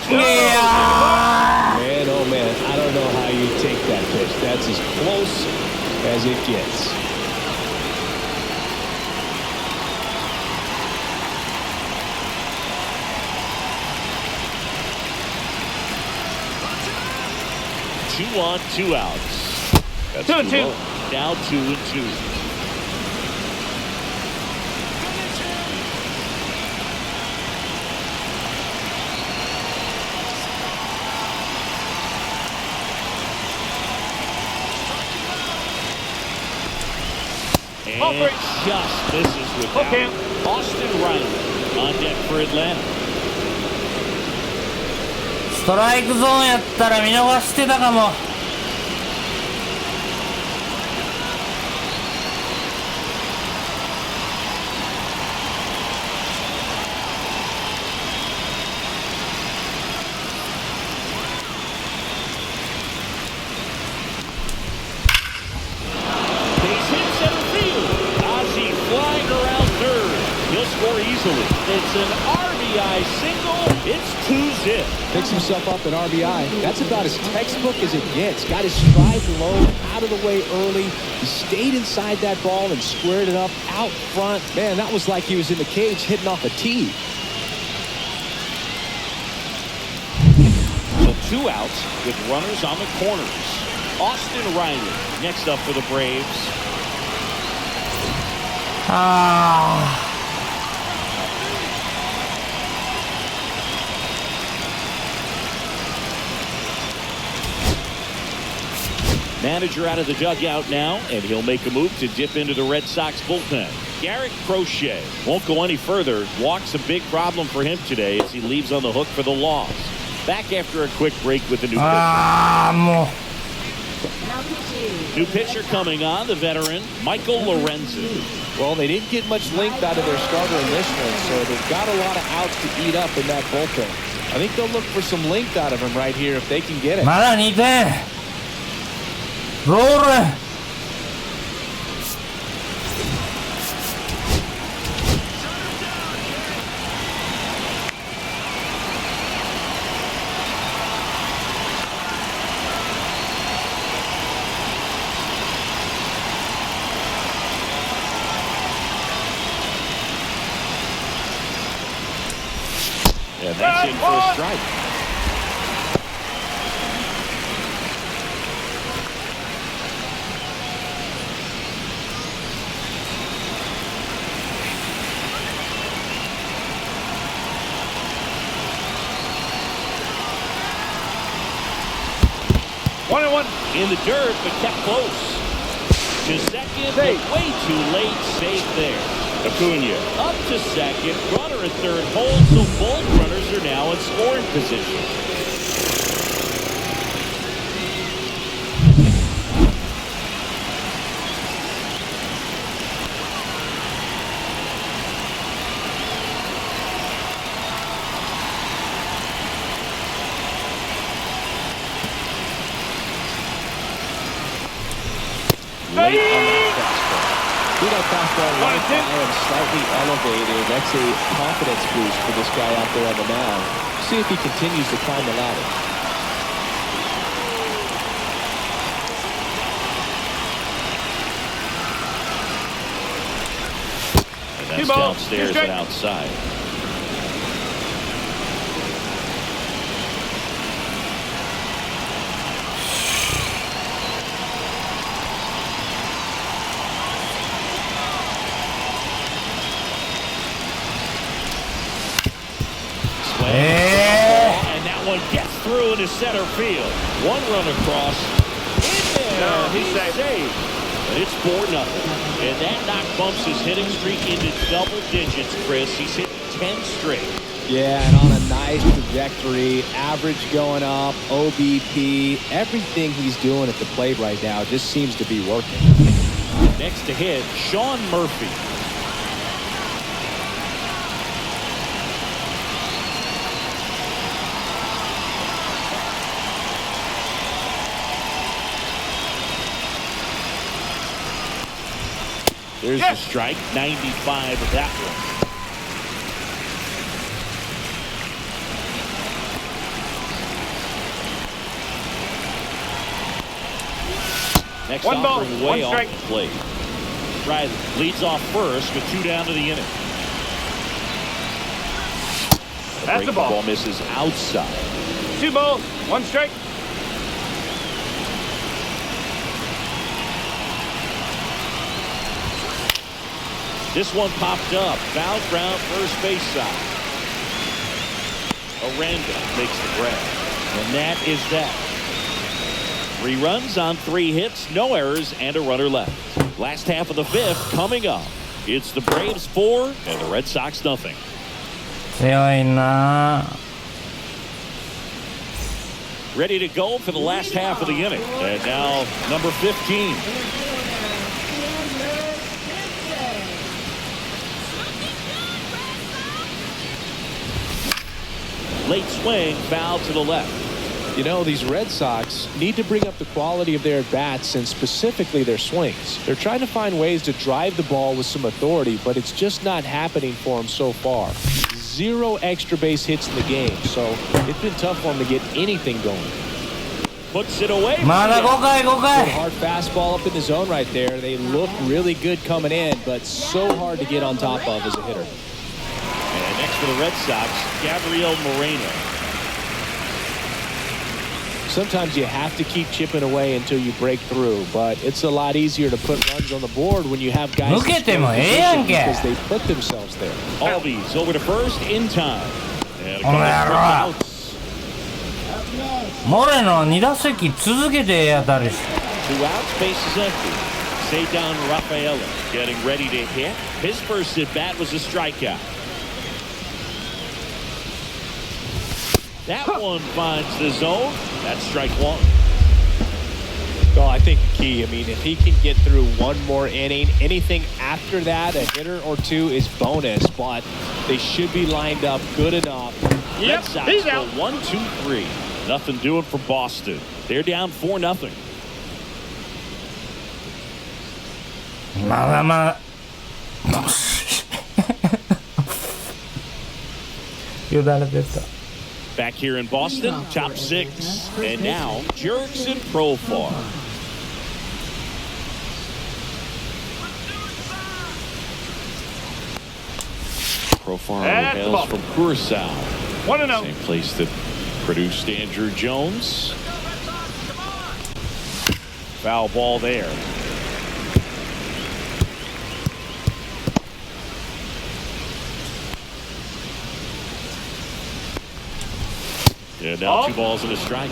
Man, oh man, I don't know how you take that pitch. That's as close as it gets. Two on, 2 outs. That's 2-2. Now 2-2. And just misses without Austin Riley on deck for Atlanta. ストライクゾーンやったら見逃してたかも。Score easily. It's an RBI single. It's 2-zip. Picks himself up an RBI. That's about as textbook as it gets. Got his stride low, out of the way early. He stayed inside that ball and squared it up out front. Man, that was like he was in the cage hitting off a tee. So 2 outs with runners on the corners. Austin Riley next up for the Braves. Manager out of the dugout now, and he'll make a move to dip into the Red Sox bullpen. Garrett Crochet won't go any further. Walk's a big problem for him today as he leaves on the hook for the loss. Back after a quick break with the new pitcher. New pitcher coming on, the veteran, Michael Lorenzen. Well, they didn't get much length out of their starter in this one, so they've got a lot of outs to eat up in that bullpen. I think they'll look for some length out of him right here if they can get it. まだ2点。ロール。And that's in for a strike. In the dirt, but kept close. To second, but way too late. Safe there. Acuna up to second. Runner at third. Holds, so both runners are now in scoring position. Late on that fastball. See that fastball right by him, slightly elevated. That's a confidence boost for this guy out there on the mound. See if he continues to climb the ladder. And that's downstairs and outside. And that one gets through into center field. One run across. In there. No, he's safe. And it's 4-0. And that knock bumps his hitting streak into double digits, Chris. He's hit 10 straight. Yeah, and on a nice trajectory, average going up, OBP, everything he's doing at the plate right now just seems to be working. Next to hit, Sean Murphy. There's the strike, 95 of that one. Next offering way off the plate. Riley leads off first with 2 down to the inning. That's the ball. Ball misses outside. 2 balls, 1 strike. This one popped up. Foul ground, first base side. Aranda makes the grab. And that is that. 3 runs on 3 hits, no errors, and a runner left. Last half of the 5th coming up. It's the Braves 4 and the Red Sox nothing. 強いな。 Ready to go for the last half of the inning. And now number 15. Late swing, foul to the left. You know, these Red Sox need to bring up the quality of their at-bats and specifically their swings. They're trying to find ways to drive the ball with some authority, but it's just not happening for them so far. 0 extra base hits in the game, so it's been tough for them to get anything going. Puts it away. まだ5回5回。 Hard fastball up in the zone right there. They look really good coming in, but so hard to get on top of as a hitter. And next for the Red Sox, Gabriel Moreno. Sometimes you have to keep chipping away until you break through, but it's a lot easier to put runs on the board when you have guys Look at them, because they put themselves there. Albies over to first in time. And a お前 couple ら of outs. モレノ2打席続けて当たりし 2 outs, base is empty. Cedar Rafaela getting ready to hit. His first at bat was a strikeout. That one finds the zone. That's strike 1. Well, I think key, I mean, if he can get through one more inning, anything after that, a hitter or 2 is bonus, but they should be lined up good enough. Red Sox go 1-2-3. Nothing doing for Boston. They're down 4-0. まだまだよだれ出た。 Back here in Boston, top 6. And now, Jerks and Profar. Profar hails from Curacao. 1-0. Same place that produced Andrew Jones. Foul ball there. And now 2 balls and a strike.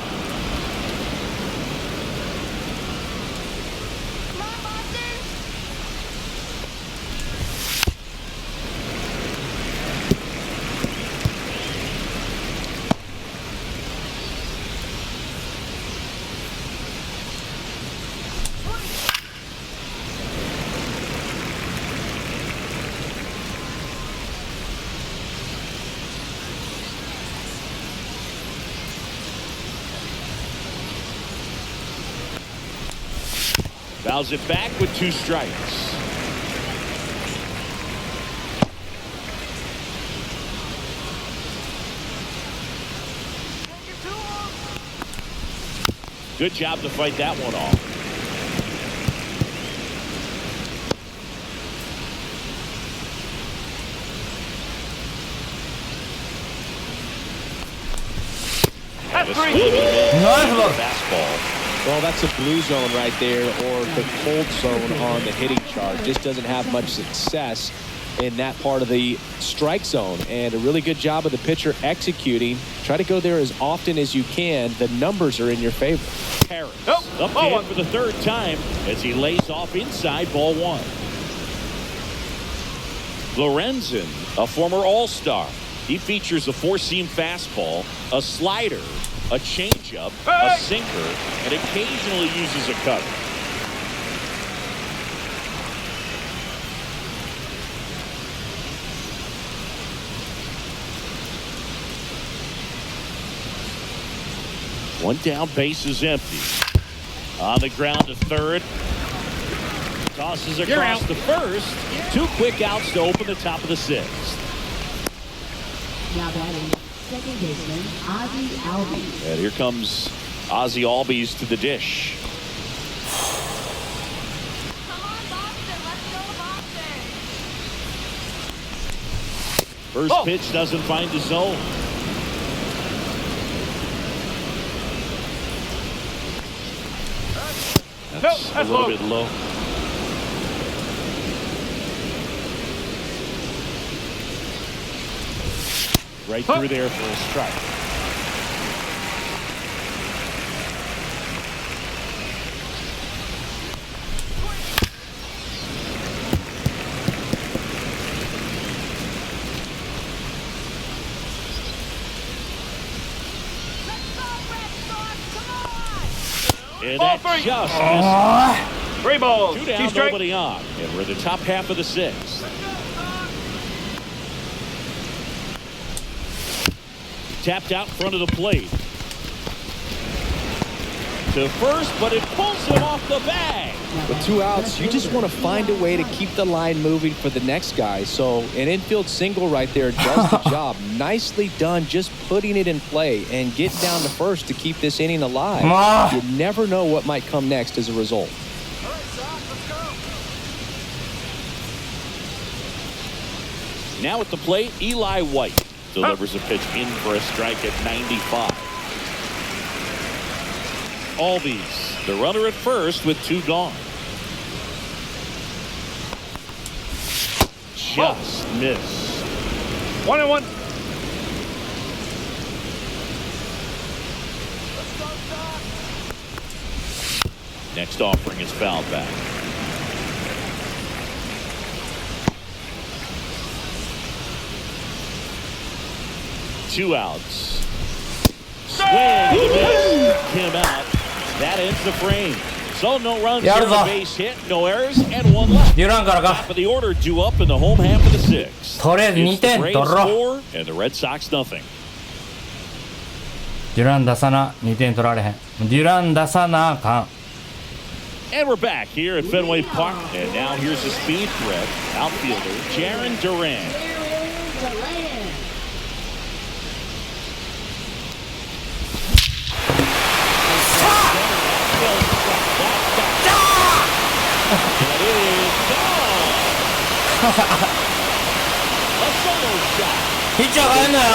Fouls it back with 2 strikes. Good job to fight that one off. That's 3. Nice ball. Fastball. Well, that's a blue zone right there, or the cold zone on the hitting chart. Just doesn't have much success in that part of the strike zone. And a really good job of the pitcher executing. Try to go there as often as you can. The numbers are in your favor. Harris Nope. up Ball in one. for the 3rd time as he lays off inside ball 1. Lorenzen, a former All-Star. He features a 4-seam fastball, a slider, a changeup, a sinker, and occasionally uses a cutter. One down, base is empty. On the ground to 3rd. Tosses across to 1st. 2 quick outs to open the top of the 6th. Now batting, second baseman, Ozzie Albies. And here comes Ozzie Albies to the dish. Come on, Boston. Let's go, Boston. First pitch doesn't find the zone. That's a little bit low. Right through there for a strike. And that just misses. 3 balls. 2 2 down, strikes. nobody on. And we're in the top half of the 6th. Tapped out in front of the plate. To 1st, but it pulls him off the bag. With 2 outs, you just want to find a way to keep the line moving for the next guy. So an infield single right there does the job. Nicely done, just putting it in play and getting down to 1st to keep this inning alive. You never know what might come next as a result. Now at the plate, Eli White delivers a pitch in for a strike at 95. Albies, the runner at 1st with 2 gone. Just missed. 1-1. Next offering is fouled back. Two outs. Swing, he missed. Him out. That ends the frame. So no runs, zero base hit, no errors, and 1 left. デュランからか Top of the order due up in the home half of the 6th. とりあえず2 It's the 点 Braves 取ろう 4 and the Red Sox nothing. デュラン出さな2点取られへんデュラン出さなあかん And we're back here at Fenway Park. And now here's the speed threat, outfielder Jaron Duran. A solo shot. ピッチャーが変だよ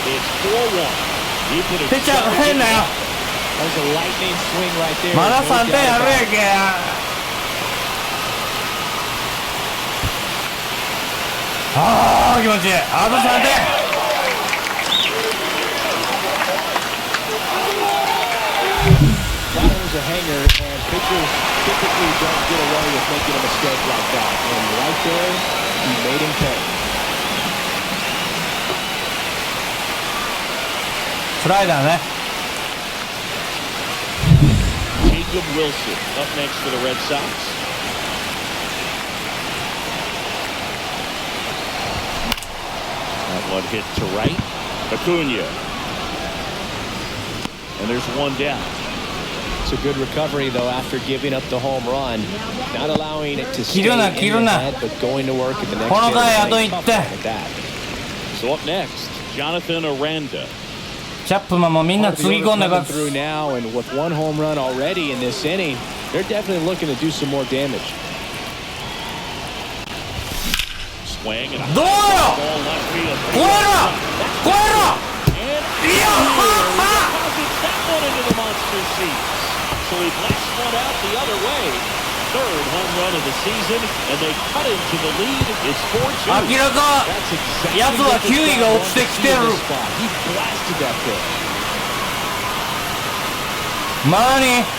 It's 4-1. He put ピッチャーが変だよ That was a lightning swing right there. まだ3点やるやんけああ気持ちいいあと3点 That was a hanger, and pitchers typically don't get away with making a mistake like that. And right there, he made him pay. スライダーね Jacob Wilson up next for the Red Sox. That one hit to right. Acuna. And there's 1 down. That's a good recovery, though, after giving up the home run. Not allowing it to stay 切るな in 切 your るな head, but going to work at the next この回あと hitter. 1 Tough 点 one at that. So up next, Jonathan Aranda. チャップマンもみんなつぎ込んで Coming 勝つ through now, and with one home run already in this inning, they're definitely looking to do some more damage. Swing and a どうよ ball left field. 超えろ超えろ And いや deposits that one into the monster seats. So he blasts one out the other way. Third home run of the season, and they cut into the lead. It's 4-2. 明らか That's exactly やつは what the 球威が落ちてきてる He blasted that pitch. マーニー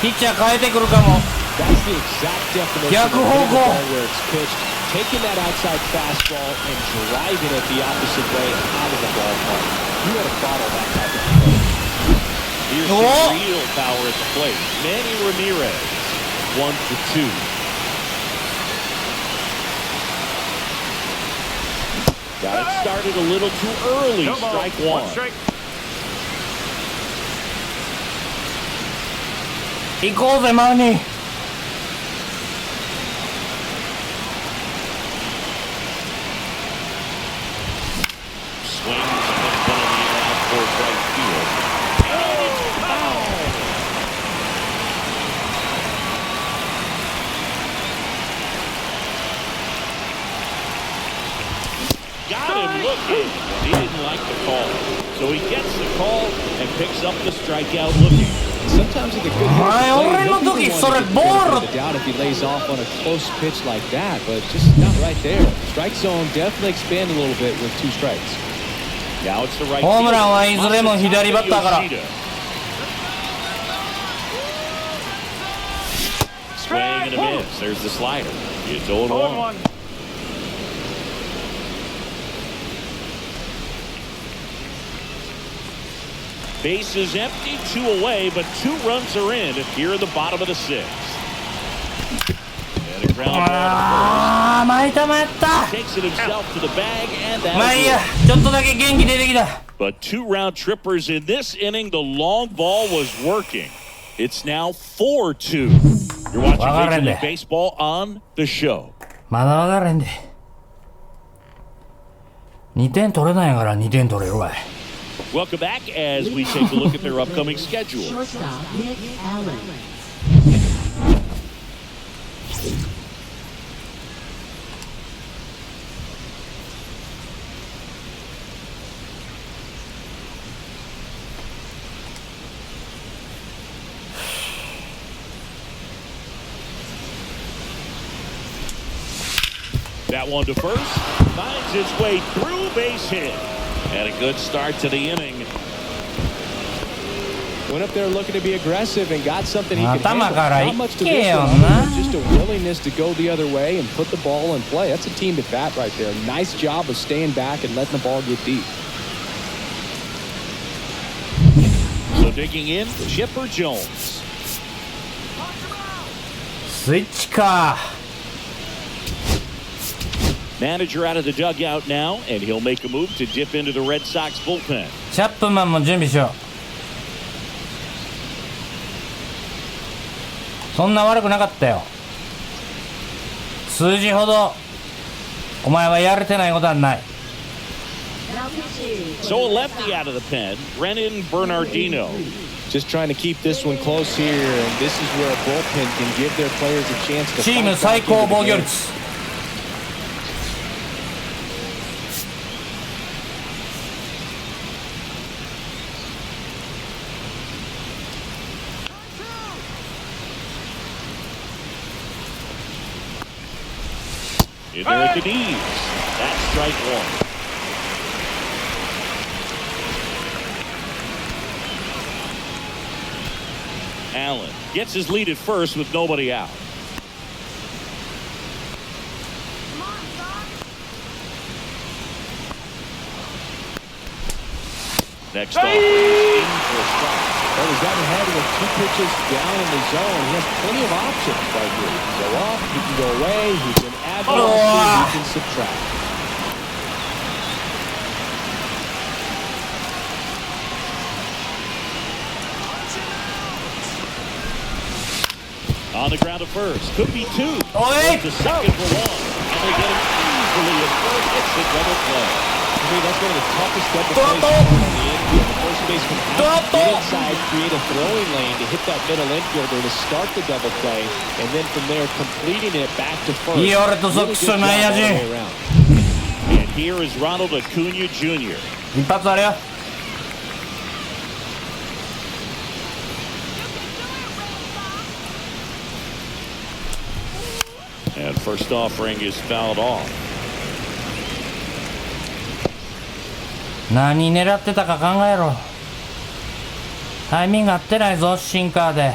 ピッチャー変えてくるかも That's the exact definition of 逆 hitting 方 the 向 ball where it's pitched, taking that outside fastball and driving it the opposite way out of the ballpark. You want to bottle that type of play. Here's Oh. some real power at the plate. Manny Ramirez, 1-2. Got it started a little too early. No ball. Strike One one. strike. 行こうぜマーニー Swings and hits one in the air out towards right field. And it's foul. Got him looking. He didn't like the call. So he gets the call and picks up the strikeout looking. Sometimes with a good hit, お前俺の時それボール the doubt if he lays off on a close pitch like that, but just not right there. Strike zone definitely expand a little bit with 2 strikes. Now it's the right ホームラン fielder. はいずれも左バッターから Yoshida. Swing and a miss. There's the slider. It's 0-1. 0-1. Bases empty, 2 away, but 2 runs are in here in the bottom of the 6th. And a ground ball あー巻いた巻いた to first. Takes it himself to the bag, and まあいい that や is it. ちょっとだけ元気出てきた But 2 round trippers in this inning. The long ball was working. It's now 4-2. You're watching Major League Baseball on the show. まだ分からへんで2点取れないから2点取れるわい Welcome back as we take a look at their upcoming schedule. Shortstop, Nick Allen. That one to first. Finds its way through, base hit. And a good start to the inning. Went up there looking to be aggressive and got something he could 頭から handle. Not much to いけ this よ one, な just a willingness to go the other way and put the ball in play. That's a team at bat right there. Nice job of staying back and letting the ball get deep. So digging in, Chipper Jones. スイッチか Manager out of the dugout now, and he'll make a move to dip into the Red Sox bullpen. チャップマンも準備しようそんな悪くなかったよ数字ほどお前はやれてないことはない So a lefty out of the pen, Brennan Bernardino. Just trying to keep this one close here, and this is where a bullpen can give their players a chance to チー fight ム back 最 into 高 the 防御 game. 率 In there at the knees. That's strike one. Allen gets his lead at first with nobody out. Next off, he's in for a strike. Well, he's gotten ahead with 2 pitches down in the zone. He has plenty of options right here. He can go up, he can go away, he can add velocity, he can subtract. On the ground at first. Could be two. Oh, hey. The second for one. And they get him easily as first hits the double play. I mean, that's one of the toughest double plays in the infield. The first baseman has to get inside, create a throwing lane to hit that middle infielder to start the double play, and then from there completing it back to first. いい俺とソックスの内野陣。 And here is Ronald Acuna Jr. 一発あれよ。And first offering is fouled off. 何狙ってたか考えろ。タイミング合ってないぞシンカーで。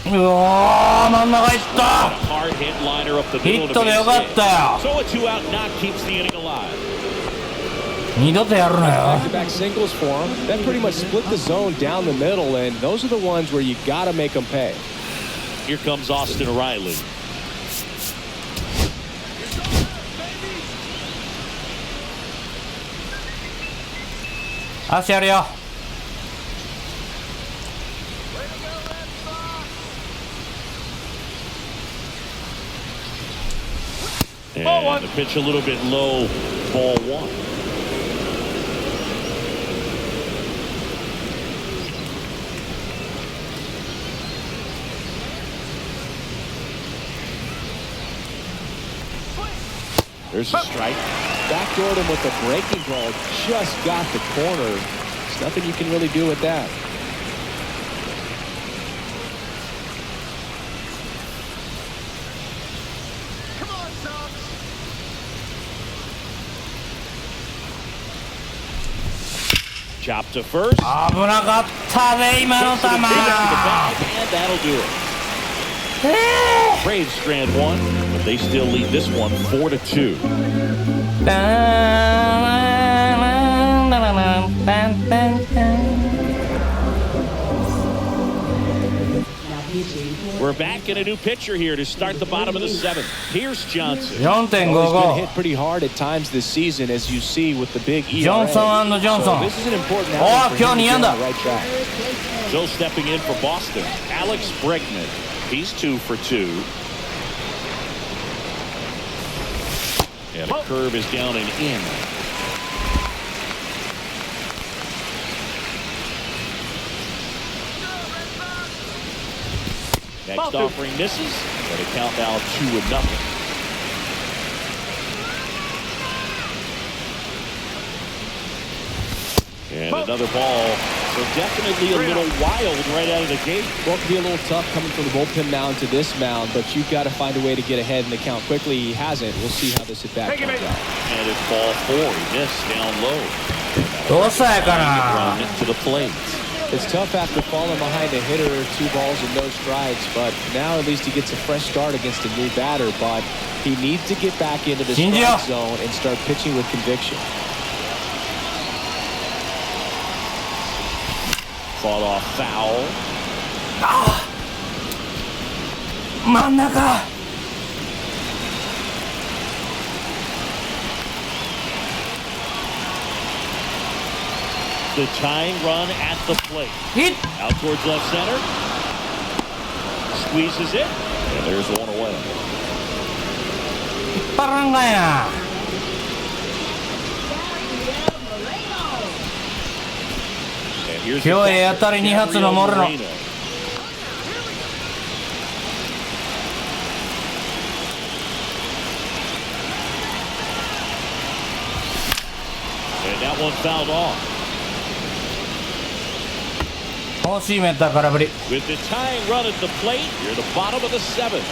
うわー真ん中いった。 Hard hit liner up the ヒ middle ッ to トでよかったよ。 So a two-out knock keeps the inning alive. 二度とやるなよ。 Back-to-back singles for him. That pretty much split the zone down the middle, and those are the ones where you gotta make them pay. Here comes Austin Riley. 足やるよ。 And the pitch a little bit low, ball one. There's a strike. Backdoored him with a breaking ball. Just got the corner. There's nothing you can really do with that. Come on, Sox. Chop to first. 危なかったね今の球。 And that'll do it. Braves strand one, but they still lead this one 4-2. We're back in a new pitcher here to start the bottom of the seventh. Pierce Johnson. 4.55。 He's been hit pretty hard at times this season, as you see with the big ERA. ジョンソン&ジョンソン。 So this is an important お outing ー for 今 him 日 to 2 get 安 on 打。 the right track. Joe stepping in for Boston. Alex Bregman. He's 2 for 2. And a curve is down and in. Next offering misses. And a count now 2-0. And another ball. So definitely a little wild right out of the gate. Well, it can be a little tough coming from the bullpen mound to this mound, but you've got to find a way to get ahead in the count quickly. He hasn't. We'll see how this at bat comes out. And it's ball 4. He missed down low. どうしたやかな。 Run to the plate. It's tough after falling behind a hitter, 2 balls and no strikes, but now at least he gets a fresh start against a new batter, but he needs to get back into the strike zone and start pitching with conviction. Fought off foul. 真ん中。 The tying run at the plate. ヒッ Out towards left center. Squeezes it. And there's one away. 引っ張らんがや。 And here's 今日当たり2発のモルノ。 And that one fouled off. 欲しいメッター空振り。 With the tying run at the plate, you're the bottom of the 7th.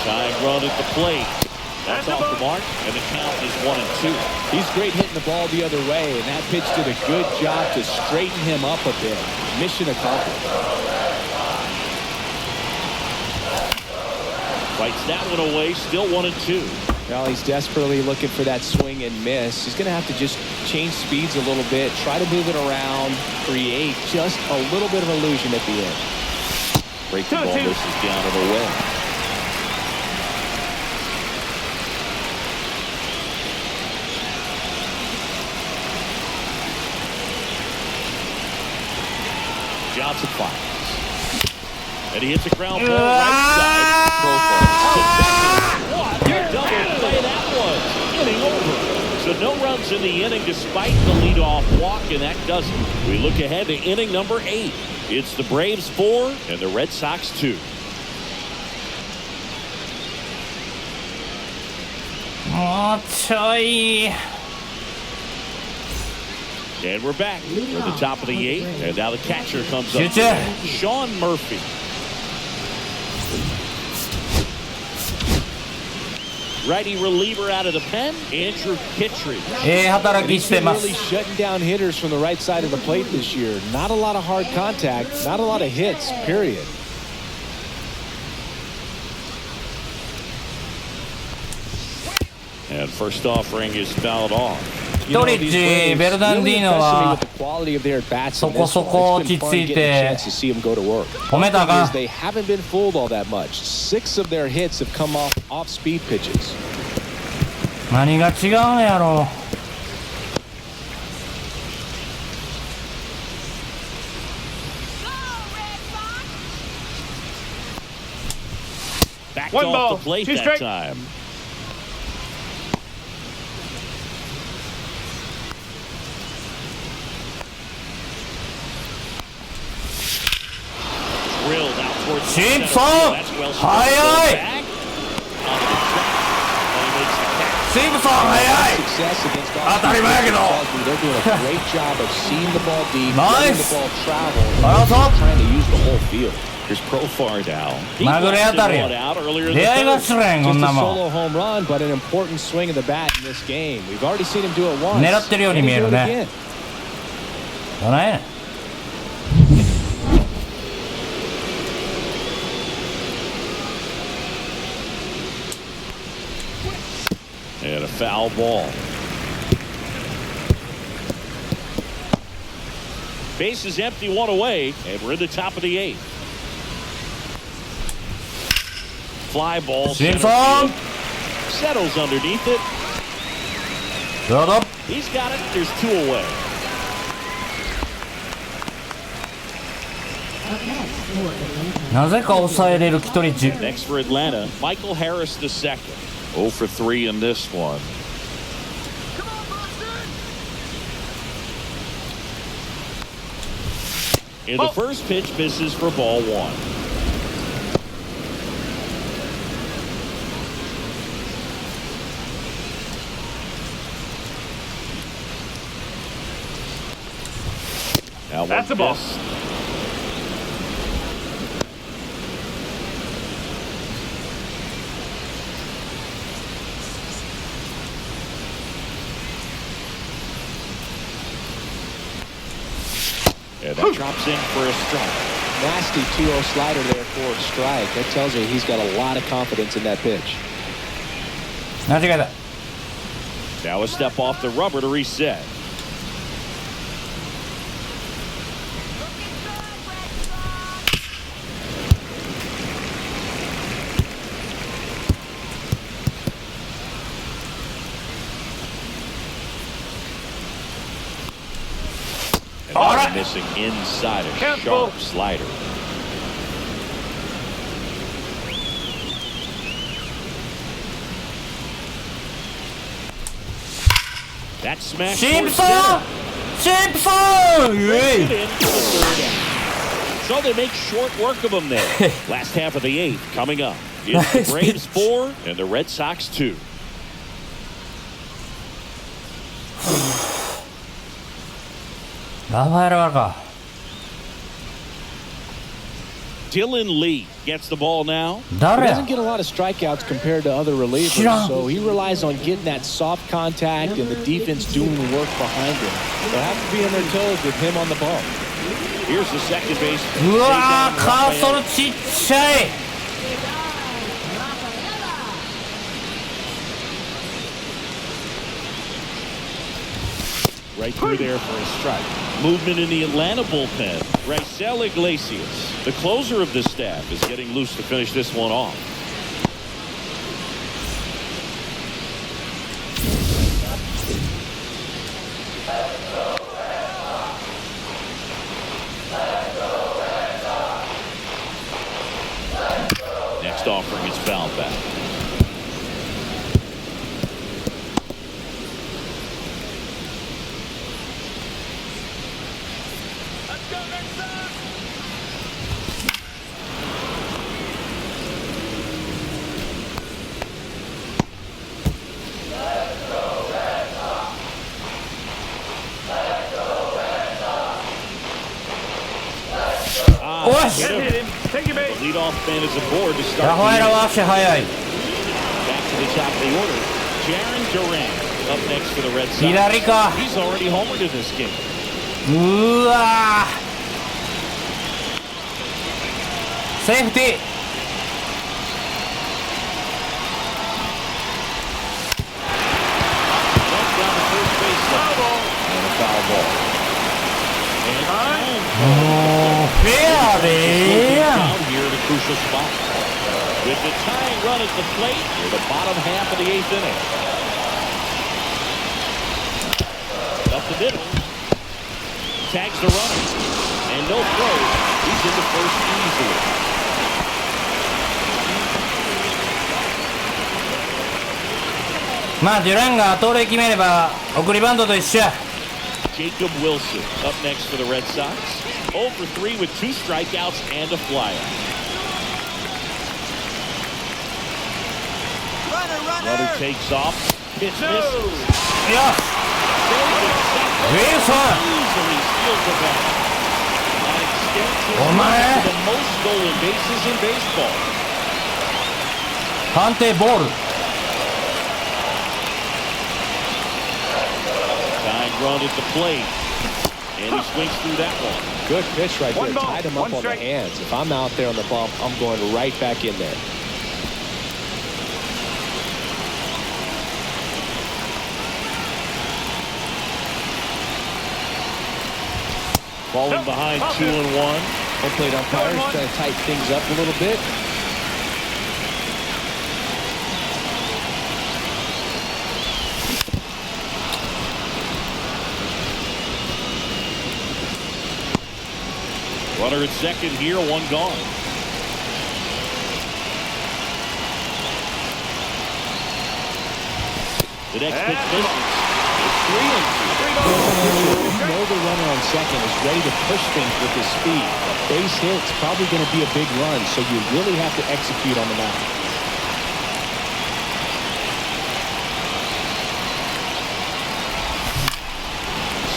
Tying run at the plate. That's off the mark, and the count is 1-2. He's great hitting the ball the other way, and that pitch did a good job to straighten him up a bit. Mission accomplished. Fights that one away, still 1-2. Well, he's desperately looking for that swing and miss. He's going to have to just change speeds a little bit, try to move it around, create just a little bit of illusion at the end. Breaking ball misses down and away. Johnson fires. And he hits a ground ball right side. What a double play that was. Inning over. So no runs in the inning despite the leadoff walk, and that does it. We look ahead to inning number 8. It's the Braves 4 and the Red Sox 2. もうちょい And we're back for the top of the 8th, and now the catcher comes up. Shoot ya. Sean Murphy. Righty reliever out of the pen, Andrew Kittredge. 働きしてま Really す shutting down hitters from the right side of the plate this year. Not a lot of hard contact, not a lot of hits, period. And first offering is fouled off. キトリッジ、ベルダンディーノはそこそこ落ち着いて褒めたか They haven't been fooled all that much. 6 of their hits have come off speed pitches. 何が違うんやろ Backed off the plate that time. Drilled out towards the center Simpson! field. That's well struck. Aye, aye. Back. On the track. And he makes the catch. シンプソン早い Success against 当たり前やけど They're doing a great job of seeing the ball deep, Nice. letting the ball travel, Nice. and trying to use the whole field. Here's Profar now. He まぐれ当たり busted one out earlier in 出 the 会いが third. すれんこん Just な a もん solo home run, but an important swing of the bat in this game. We've already seen him do it once. 狙ってるように見えるね Can he do it again? どないやねん And a foul ball. Base is empty, one away, and we're in the top of the 8th. Fly ball. Center Simpson! field. Settles underneath it. どうぞ He's got it. There's 2 away. Up next for Atlanta. なぜか抑えれるキトリッジ Next for Atlanta, Michael Harris II. 0 for 3 in this one. And the first pitch misses for ball 1. Now that's a ball. And that drops in for a strike. Nasty 2-0 slider there for a strike. That tells you he's got a lot of confidence in that pitch. 間違えた Now a step off the rubber to reset. And missing inside a sharp slider. That smash. シンプソンシンプソンうえい So they make short work of them there. Last half of the 8th coming up. It's the Braves 4 and the Red Sox 2. ラファエルがか Dylan Lee gets the ball now. He 誰 doesn't get a lot of strikeouts compared to other relievers, 知らん。 so he relies on getting that soft contact and the defense doing the work behind him. They'll have to be on their toes with him on the ball. Here's the second base. うわー、カーソルちっちゃい。 Right through there for a strike. Movement in the Atlanta bullpen. Raisel Iglesias, the closer of this staff, is getting loose to finish this one off. Next offering is fouled back. Let's go, Red Sox! Oh, Hit him. Hit him. Take your base. Leadoff man is aboard to ラ start ファエ the ラ inning. は足速い。 Back to the top of the order. Jaron Durant up next for the Red Sox. 左か。 He's already homered in this game. うわー、セーフティー。 Runs down the first base line. And a foul ball. And home. もうフェアでええやん。 Down here in a crucial spot. With the tying run at the plate near the bottom half of the eighth inning. Up the middle. Tags the runner. And no throw. He's into first easily. まあデュランが盗塁決めれば送りバントと一緒や。 Jacob Wilson up next for the Red Sox. 0 for 3 with 2 strikeouts and a flyout. Runner takes off. Pitch misses. よし、 Saves it. ウィルソン。 Easily steals the ball. That extends his Oh, my. run to the most stolen bases in baseball. 判定ボール。 Tying run at the plate. And he swings through that one. Good pitch right One there. ball, Tied him up one on the strike. hands. If I'm out there on the bump, I'm going right back in there. Falling behind 2-1. Home plate umpires trying to tighten things up a little bit. Runner at second here, one gone. The next pitch misses. It's 3-2. You know the runner on second is ready to push things with his speed. A base hit's probably going to be a big run, so you really have to execute on the mound.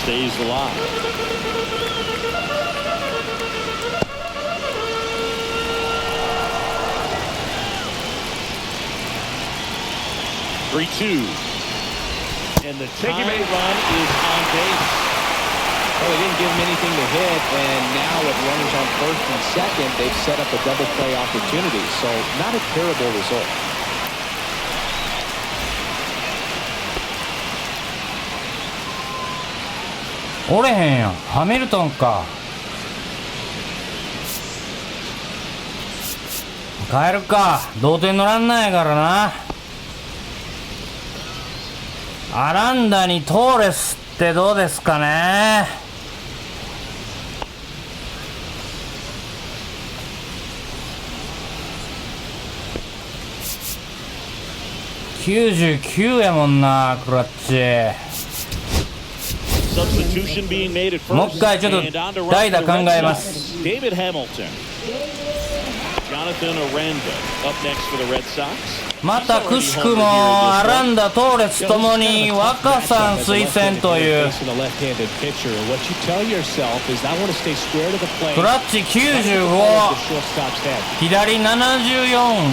Stays alive. 3-2. And the tying run is on base. Well, they didn't give him anything to hit, and now with runners on first and second, they've set up a double play opportunity. So not a terrible result.折れへんやん。ハミルトンか。帰るか。同点のランナーやからな。アランダにトーレスってどうですかね。99やもんな、クラッチ。 Substitution being made at もう first. 一回ちょっと And on to 代 right 打 for the 考 Red えま Sox. す。 David Hamilton. John Jonathan Aranda up next for the Red Sox. またくしくもアランダ、トーレスともに若さん推薦という。クラッチ95、左74、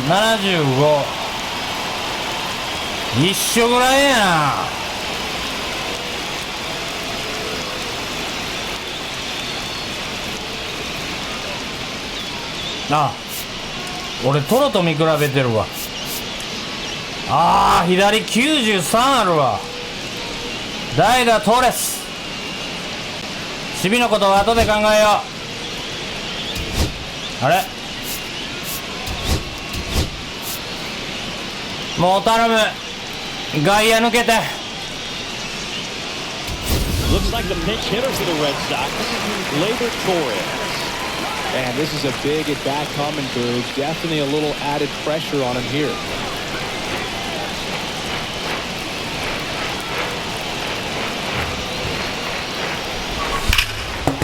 75、一緒ぐらいやな。あ、俺トロと見比べてるわ。ああ、左93あるわ。代打トーレス。守備のことは後で考えよう。あれ、もう頼む。外野抜けて。Looks like the pinch hitter for the Red Sox, Gleyber Torres.And this is a big at bat coming, Boog. Definitely a little added pressure on him here.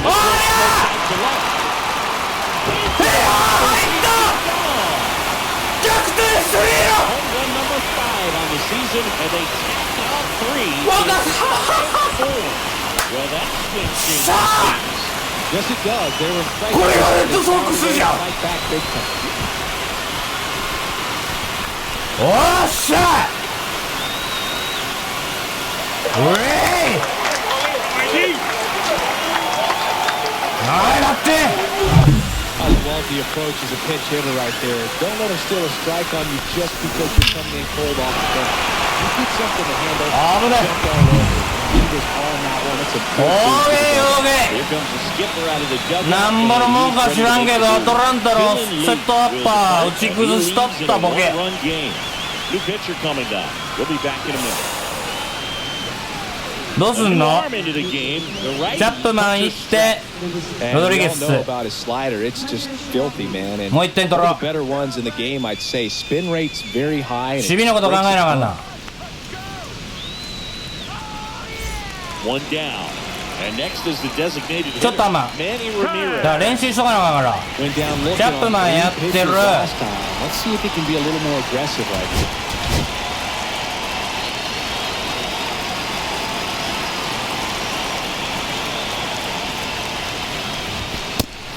Oh, yeah! Home run number 5 on the season, and they tacked on 3. Well, that's Yes, it does. They were fighting. これがレッドソックスじゃん。おっしゃ。おい。はい、だって。I love the approach as a pitch hitter right there. Don't let him steal a strike on you just because you're coming in cold off the bench. You get something to handle. Jump all over. He was on that one. It's a Here comes the skipper out of the dugout. なんぼのもんか知らんけど、アトランタのセットアッパー打ち崩しとったボケ。New pitcher coming down. We'll be back in a minute. どうすんの？チャップマン行ってロドリゲス。もう1点取ろう。守備のこと考えなあかんな。ちょっと甘だから練習しとかなあかんから。チャップマンやってる。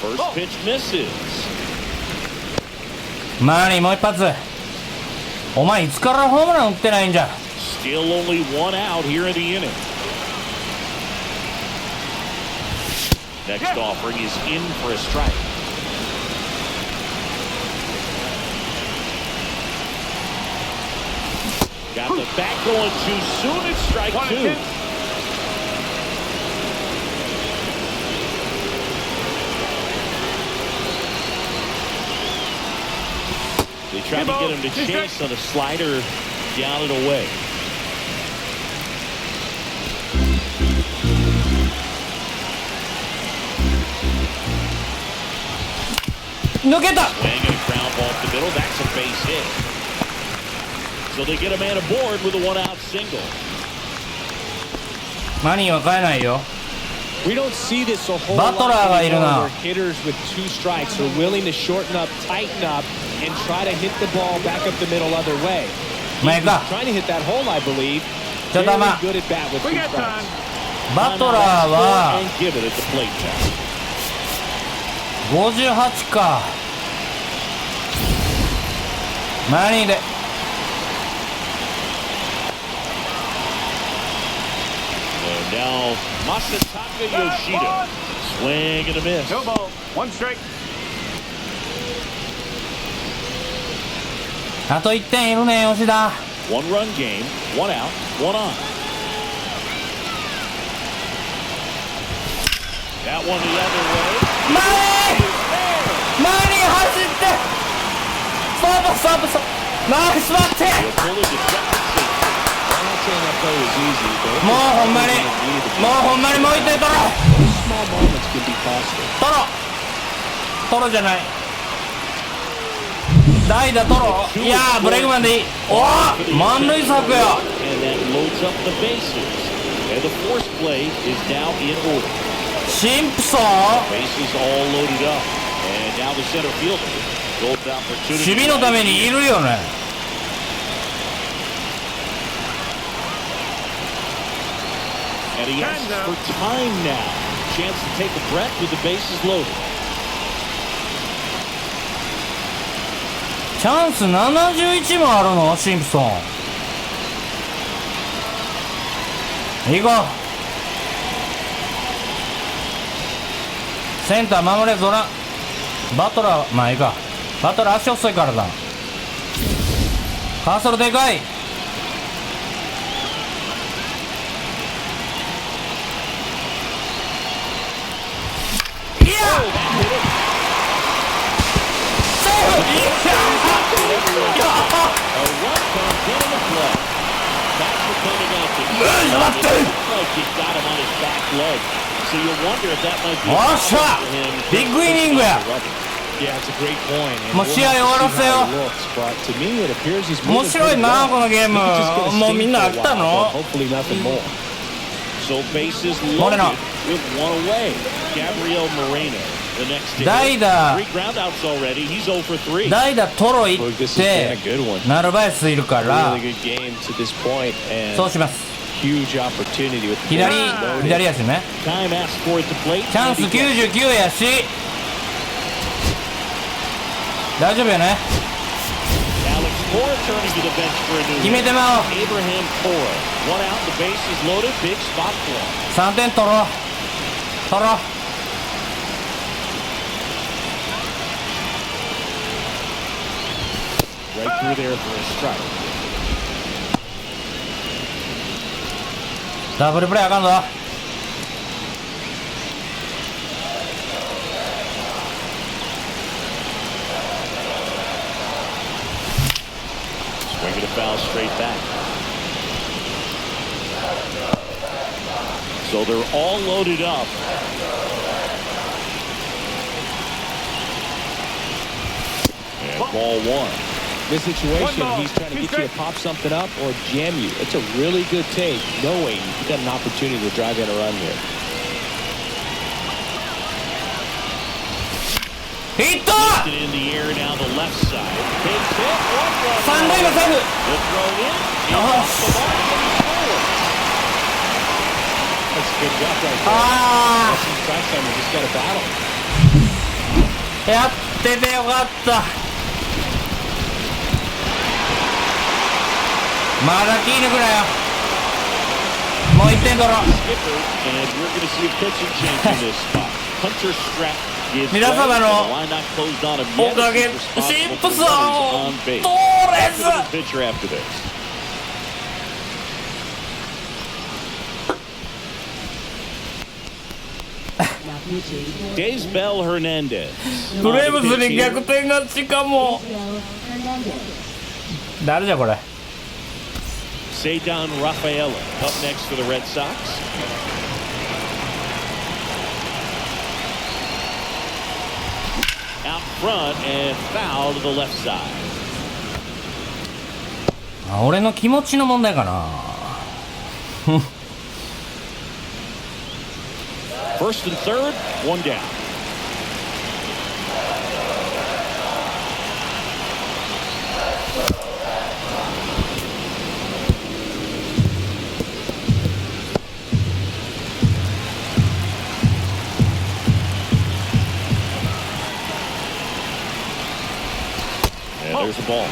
First pitch misses. マニーもう一発。お前いつからホームラン打ってないんじゃん。 Still only one out here in the inning. Next offering is in for a strike. Got the bat going too soon. It's strike 2. They tried to get him to chase on a slider down and away. Look at that! Swing and a ground ball up the middle. That's a base hit. So they get a man aboard with a one-out single. マニーは変えないよ。We don't see this a whole バトラーがいるな。 lot where hitters with 2 strikes are willing to shorten up, tighten up, and try to hit the ball back up the middle other way. He's trying to hit that hole, I believe. ちょっと Very 甘。 good at bat with 2 strikes. バトラーは And give it at the plate now. 58か。マニーで。And now Masataka Yoshida. Swing and a miss. No ball. 1 strike. あと1点いるね、吉田。 1 run game, 1 out, 1 on. That one the other way. マニー走って。ストップストップストップ。ナイスバッティング。 Pull into second safety. I'm not saying that play was easy, but もうほんまにもう1点取ろう。 small moments can be costly. 取ろうじゃない。代打取ろう。いやーブレイクマンでいい。おお満塁策や。 And that loads up the bases. And the force play is now in order. シンプソン。 Bases all loaded up. And now the center fielder Gold 守備のためにいるよね。 And he asks for time now. Chance to take a breath with the bases loaded. チャンス71もあるのシンプソン。行こう。センター守れゾラ。バトラー、まあいいか。バトラー足遅いからだ。カーソルでかい。いやおっしゃビッグイニングや。もう試合終わらせよう。面白いなこのゲーム。もうみんな飽きたの。モレノ代打トロイってナルバエスいるからそうします。左足ね。チャンス99やし大丈夫よね。決めてまおう。3点取ろう。ダブルプレーあかんぞ。Swing it a foul straight back. So they're all loaded up. And ball one. This situation, he's trying to get you to pop something up or jam you. It's a really good take, knowing you've got an opportunity to drive in a run here. ヒット。In the air now the left side. Big hit. 三塁のセーフ。The throw in. That's a good job right there. あ Strike time, you just got a battle. あやっててよかった。まだ気抜くなよ。もう1点取ろう。皆様のおかげシンプソン通れず。Days Bell Hernandez ブレーブスに逆転勝ちかも。誰じゃこれ。Cedar Rafaela up next for the Red Sox. Out front and foul to the left side. 俺の気持ちの問題かな。First and third, one down. And there's the ball.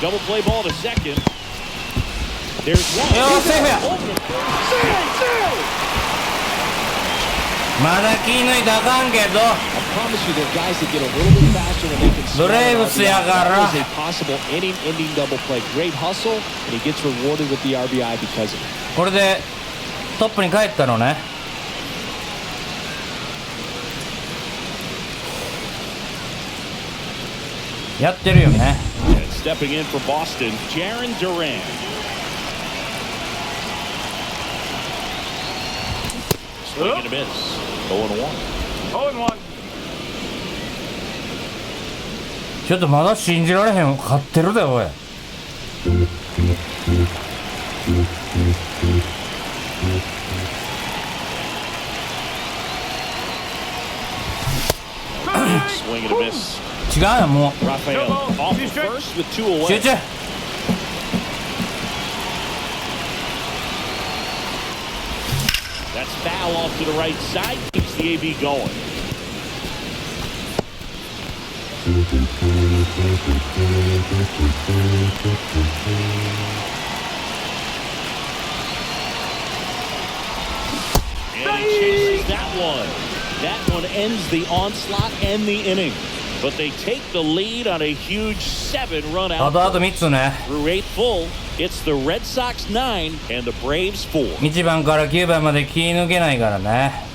Double play ball to second. There's one. よーセーフや。まだ気抜いたらあかんけど。ブレーブスやから。これでトップに帰ったのね。やってるよね。Stepping in for Boston, Jarren Duran. Swing and a miss. 0-1. 0-1. ちょっとまだ信じられへん。勝ってるでおい。Swing and a miss. 違うよもう。 Rafael off the first with two away. 集中。That's foul off to the right side. Keeps the AB going. And he chases that one. That one ends the onslaught and the inning. But they take the lead on a huge 7-run あと out. 3つね。 Through 8 full, it's the Red Sox 9 and the Braves 4. 1番から9番まで気抜けないからね。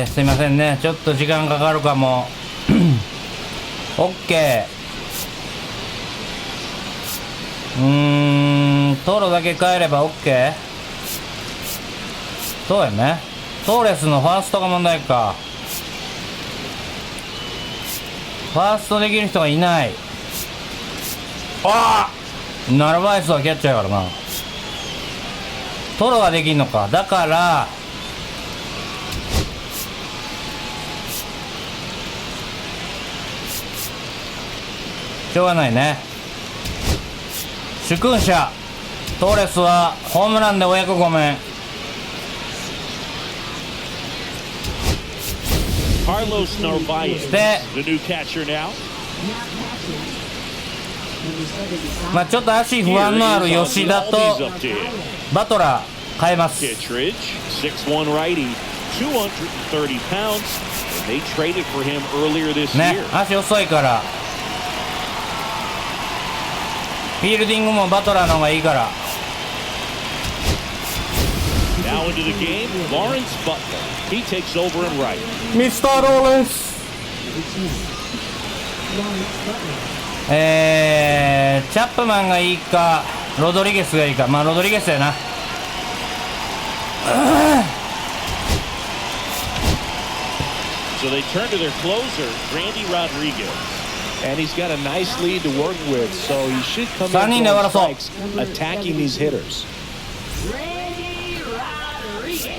すいませんね。ちょっと時間かかるかも。OK。トロだけ変えれば OK。そうやね。トーレスのファーストが問題か。ファーストできる人がいない。ああ、ナルバイスはキャッチャーやからな。トロができんのか。だからしょうがないね。主勲者トーレスはホームランでお役御免。Carlos Narvaez, the new catcher now. まあちょっと足不安のある吉田と Albies up to him. バトラー変えます。 Kittredge, 6'1" righty, 230 pounds. And they traded for him earlier this ね year. 足遅いからフィールディングもバトラーの方がいいから。 Now into the game, Lawrence Butler. He takes over and right. ミスター・ローレンス。チャップマンがいいかロドリゲスがいいか。まあロドリゲスやな。So they turn to their closer, Randy Rodriguez. And he's got a nice lead to work with, so he should come 3人 in で終わら throwing そう。 strikes, attacking these hitters. Randy Rodriguez.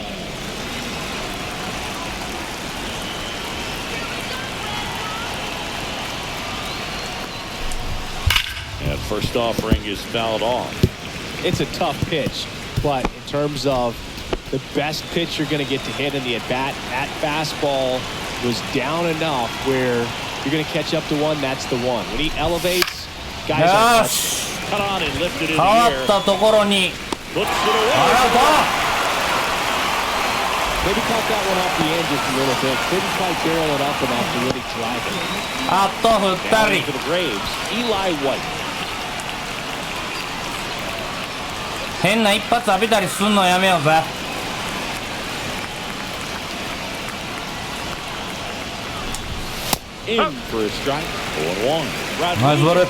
And first offering is fouled off. It's a tough pitch, but in terms of the best pitch you're going to get to hit in the at-bat, that fastball was down enough where you're going to catch up to one, that's the one. When he elevates, guys よ are し Cut on and lifted in 変 the わ air. ったところに Puts it あ away. ら maybe caught that one off the end just a little bit. Couldn't quite barrel it up enough to really drive it. あと2 Down 人 to the Braves, Eli White. 変な一発浴びたりすんのやめようぜ。 In for a strike. 0-1. ナイスボール。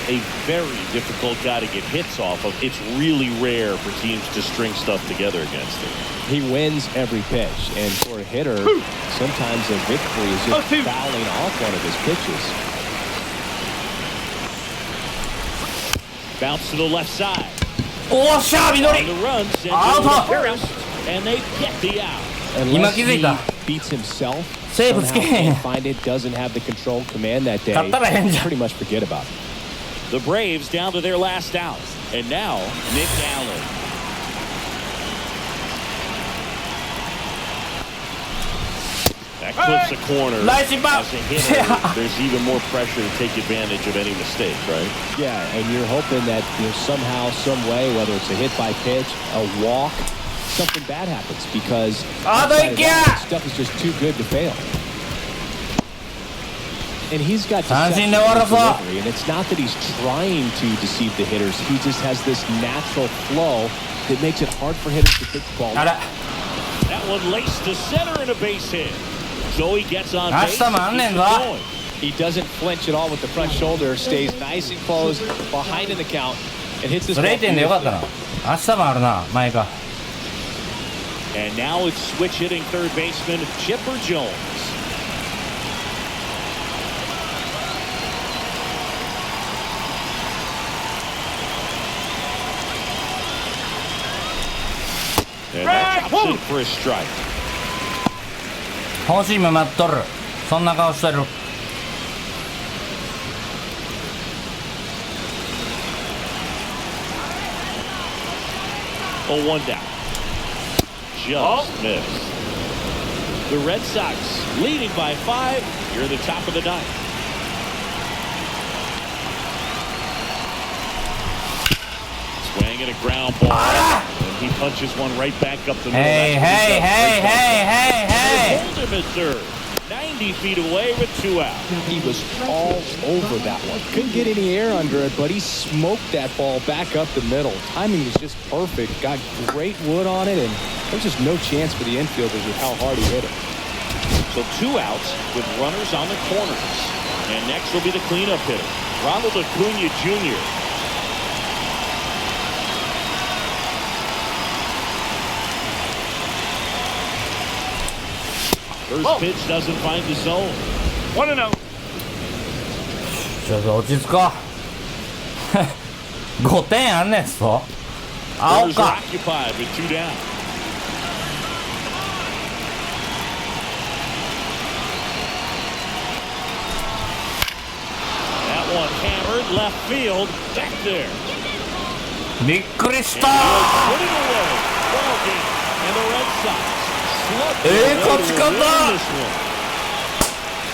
A very difficult guy to get hits off of. It's really rare for teams to string stuff together against him. He wins every pitch, and for a hitter, sometimes a victory is just fouling off one of his pitches. Bounce to the left side. おっしゃー緑 On the run, sends it Out. to first, and they get the out. Unless he 今気づいた。 beats himself, セーブつけ somehow へん。 can't find it, doesn't have the control command that day, 勝ったら変じゃん。 pretty much forget about it. The Braves down to their last out. And now, Nick Allen. That clips a corner. Nice ball. As a hitter, there's even more pressure to take advantage of any mistake, right? Yeah, and you're hoping that somehow, some way, whether it's a hit by pitch, a walk, something bad happens because outside of that, stuff is just too good to fail. And he's got deception in his delivery, and it's not that he's trying to deceive the hitters. He just has this natural flow that makes it hard for hitters to pick the ball. あら That one laced to center and a base hit. Joey gets on base. 明日もあんねんぞ。 He doesn't flinch at all with the front shoulder, stays nice and close behind in the count, and hits this そ ball れ0点でよかったな。 beautifully. 明日もあるな前か。 And now it's switch hitting third baseman Chipper Jones. in for a strike. 欲しいも待っとる。そんな顔してる。Oh, 1 down. Just missed. The Red Sox leading by 5 here at the top of the 9th. Swing and a ground ball. And he punches one right back up the middle. Hey, hey, hey, hey, hey, hey. Hold him at third. 90 feet away with 2 out. He was all over that one. Couldn't get any air under it, but he smoked that ball back up the middle. Timing was just perfect. Got great wood on it, and there's just no chance for the infielders with how hard he hit it. So 2 outs with runners on the corners. And next will be the cleanup hitter, Ronald Acuna Jr. First pitch doesn't find the zone. 1-0. ちょっと落ち着こう。5点あんねんぞ。青 Runners か。 are occupied with 2 down. That one hammered left field. Back there. びっくりした And he'll put it away. Ball game. And the Red Sox slugged their way to 勝ち方 win this one.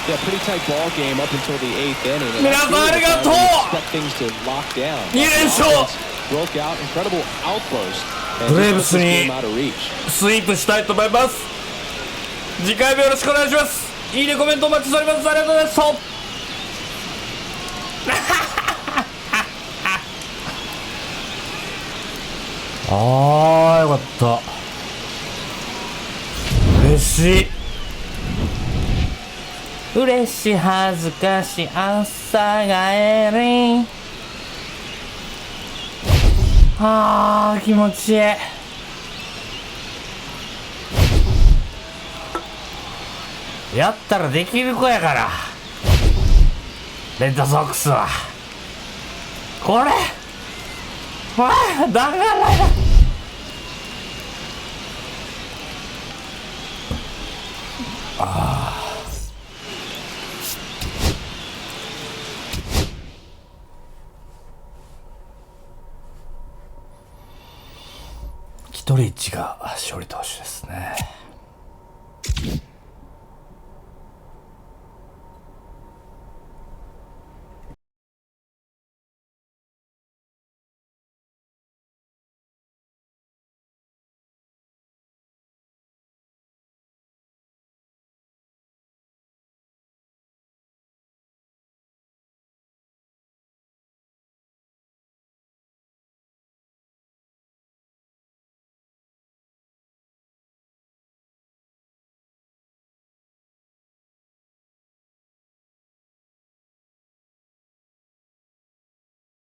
Yeah, pretty tight ball game up until the 8th inning. And 皆さんありがとう。 expect things to lock down. 2連勝。 Broke out, incredible outburst. ブレーブスに Game out of reach. スイープしたいと思います。次回もよろしくお願いします。いいねコメントお待ちしております。ありがとうございます。あーよかった。嬉しい。嬉しい恥ずかしい朝帰り。あー気持ちいい。やったらできる子やからレッドソックスはこれだからキトリッチが勝利投手ですね。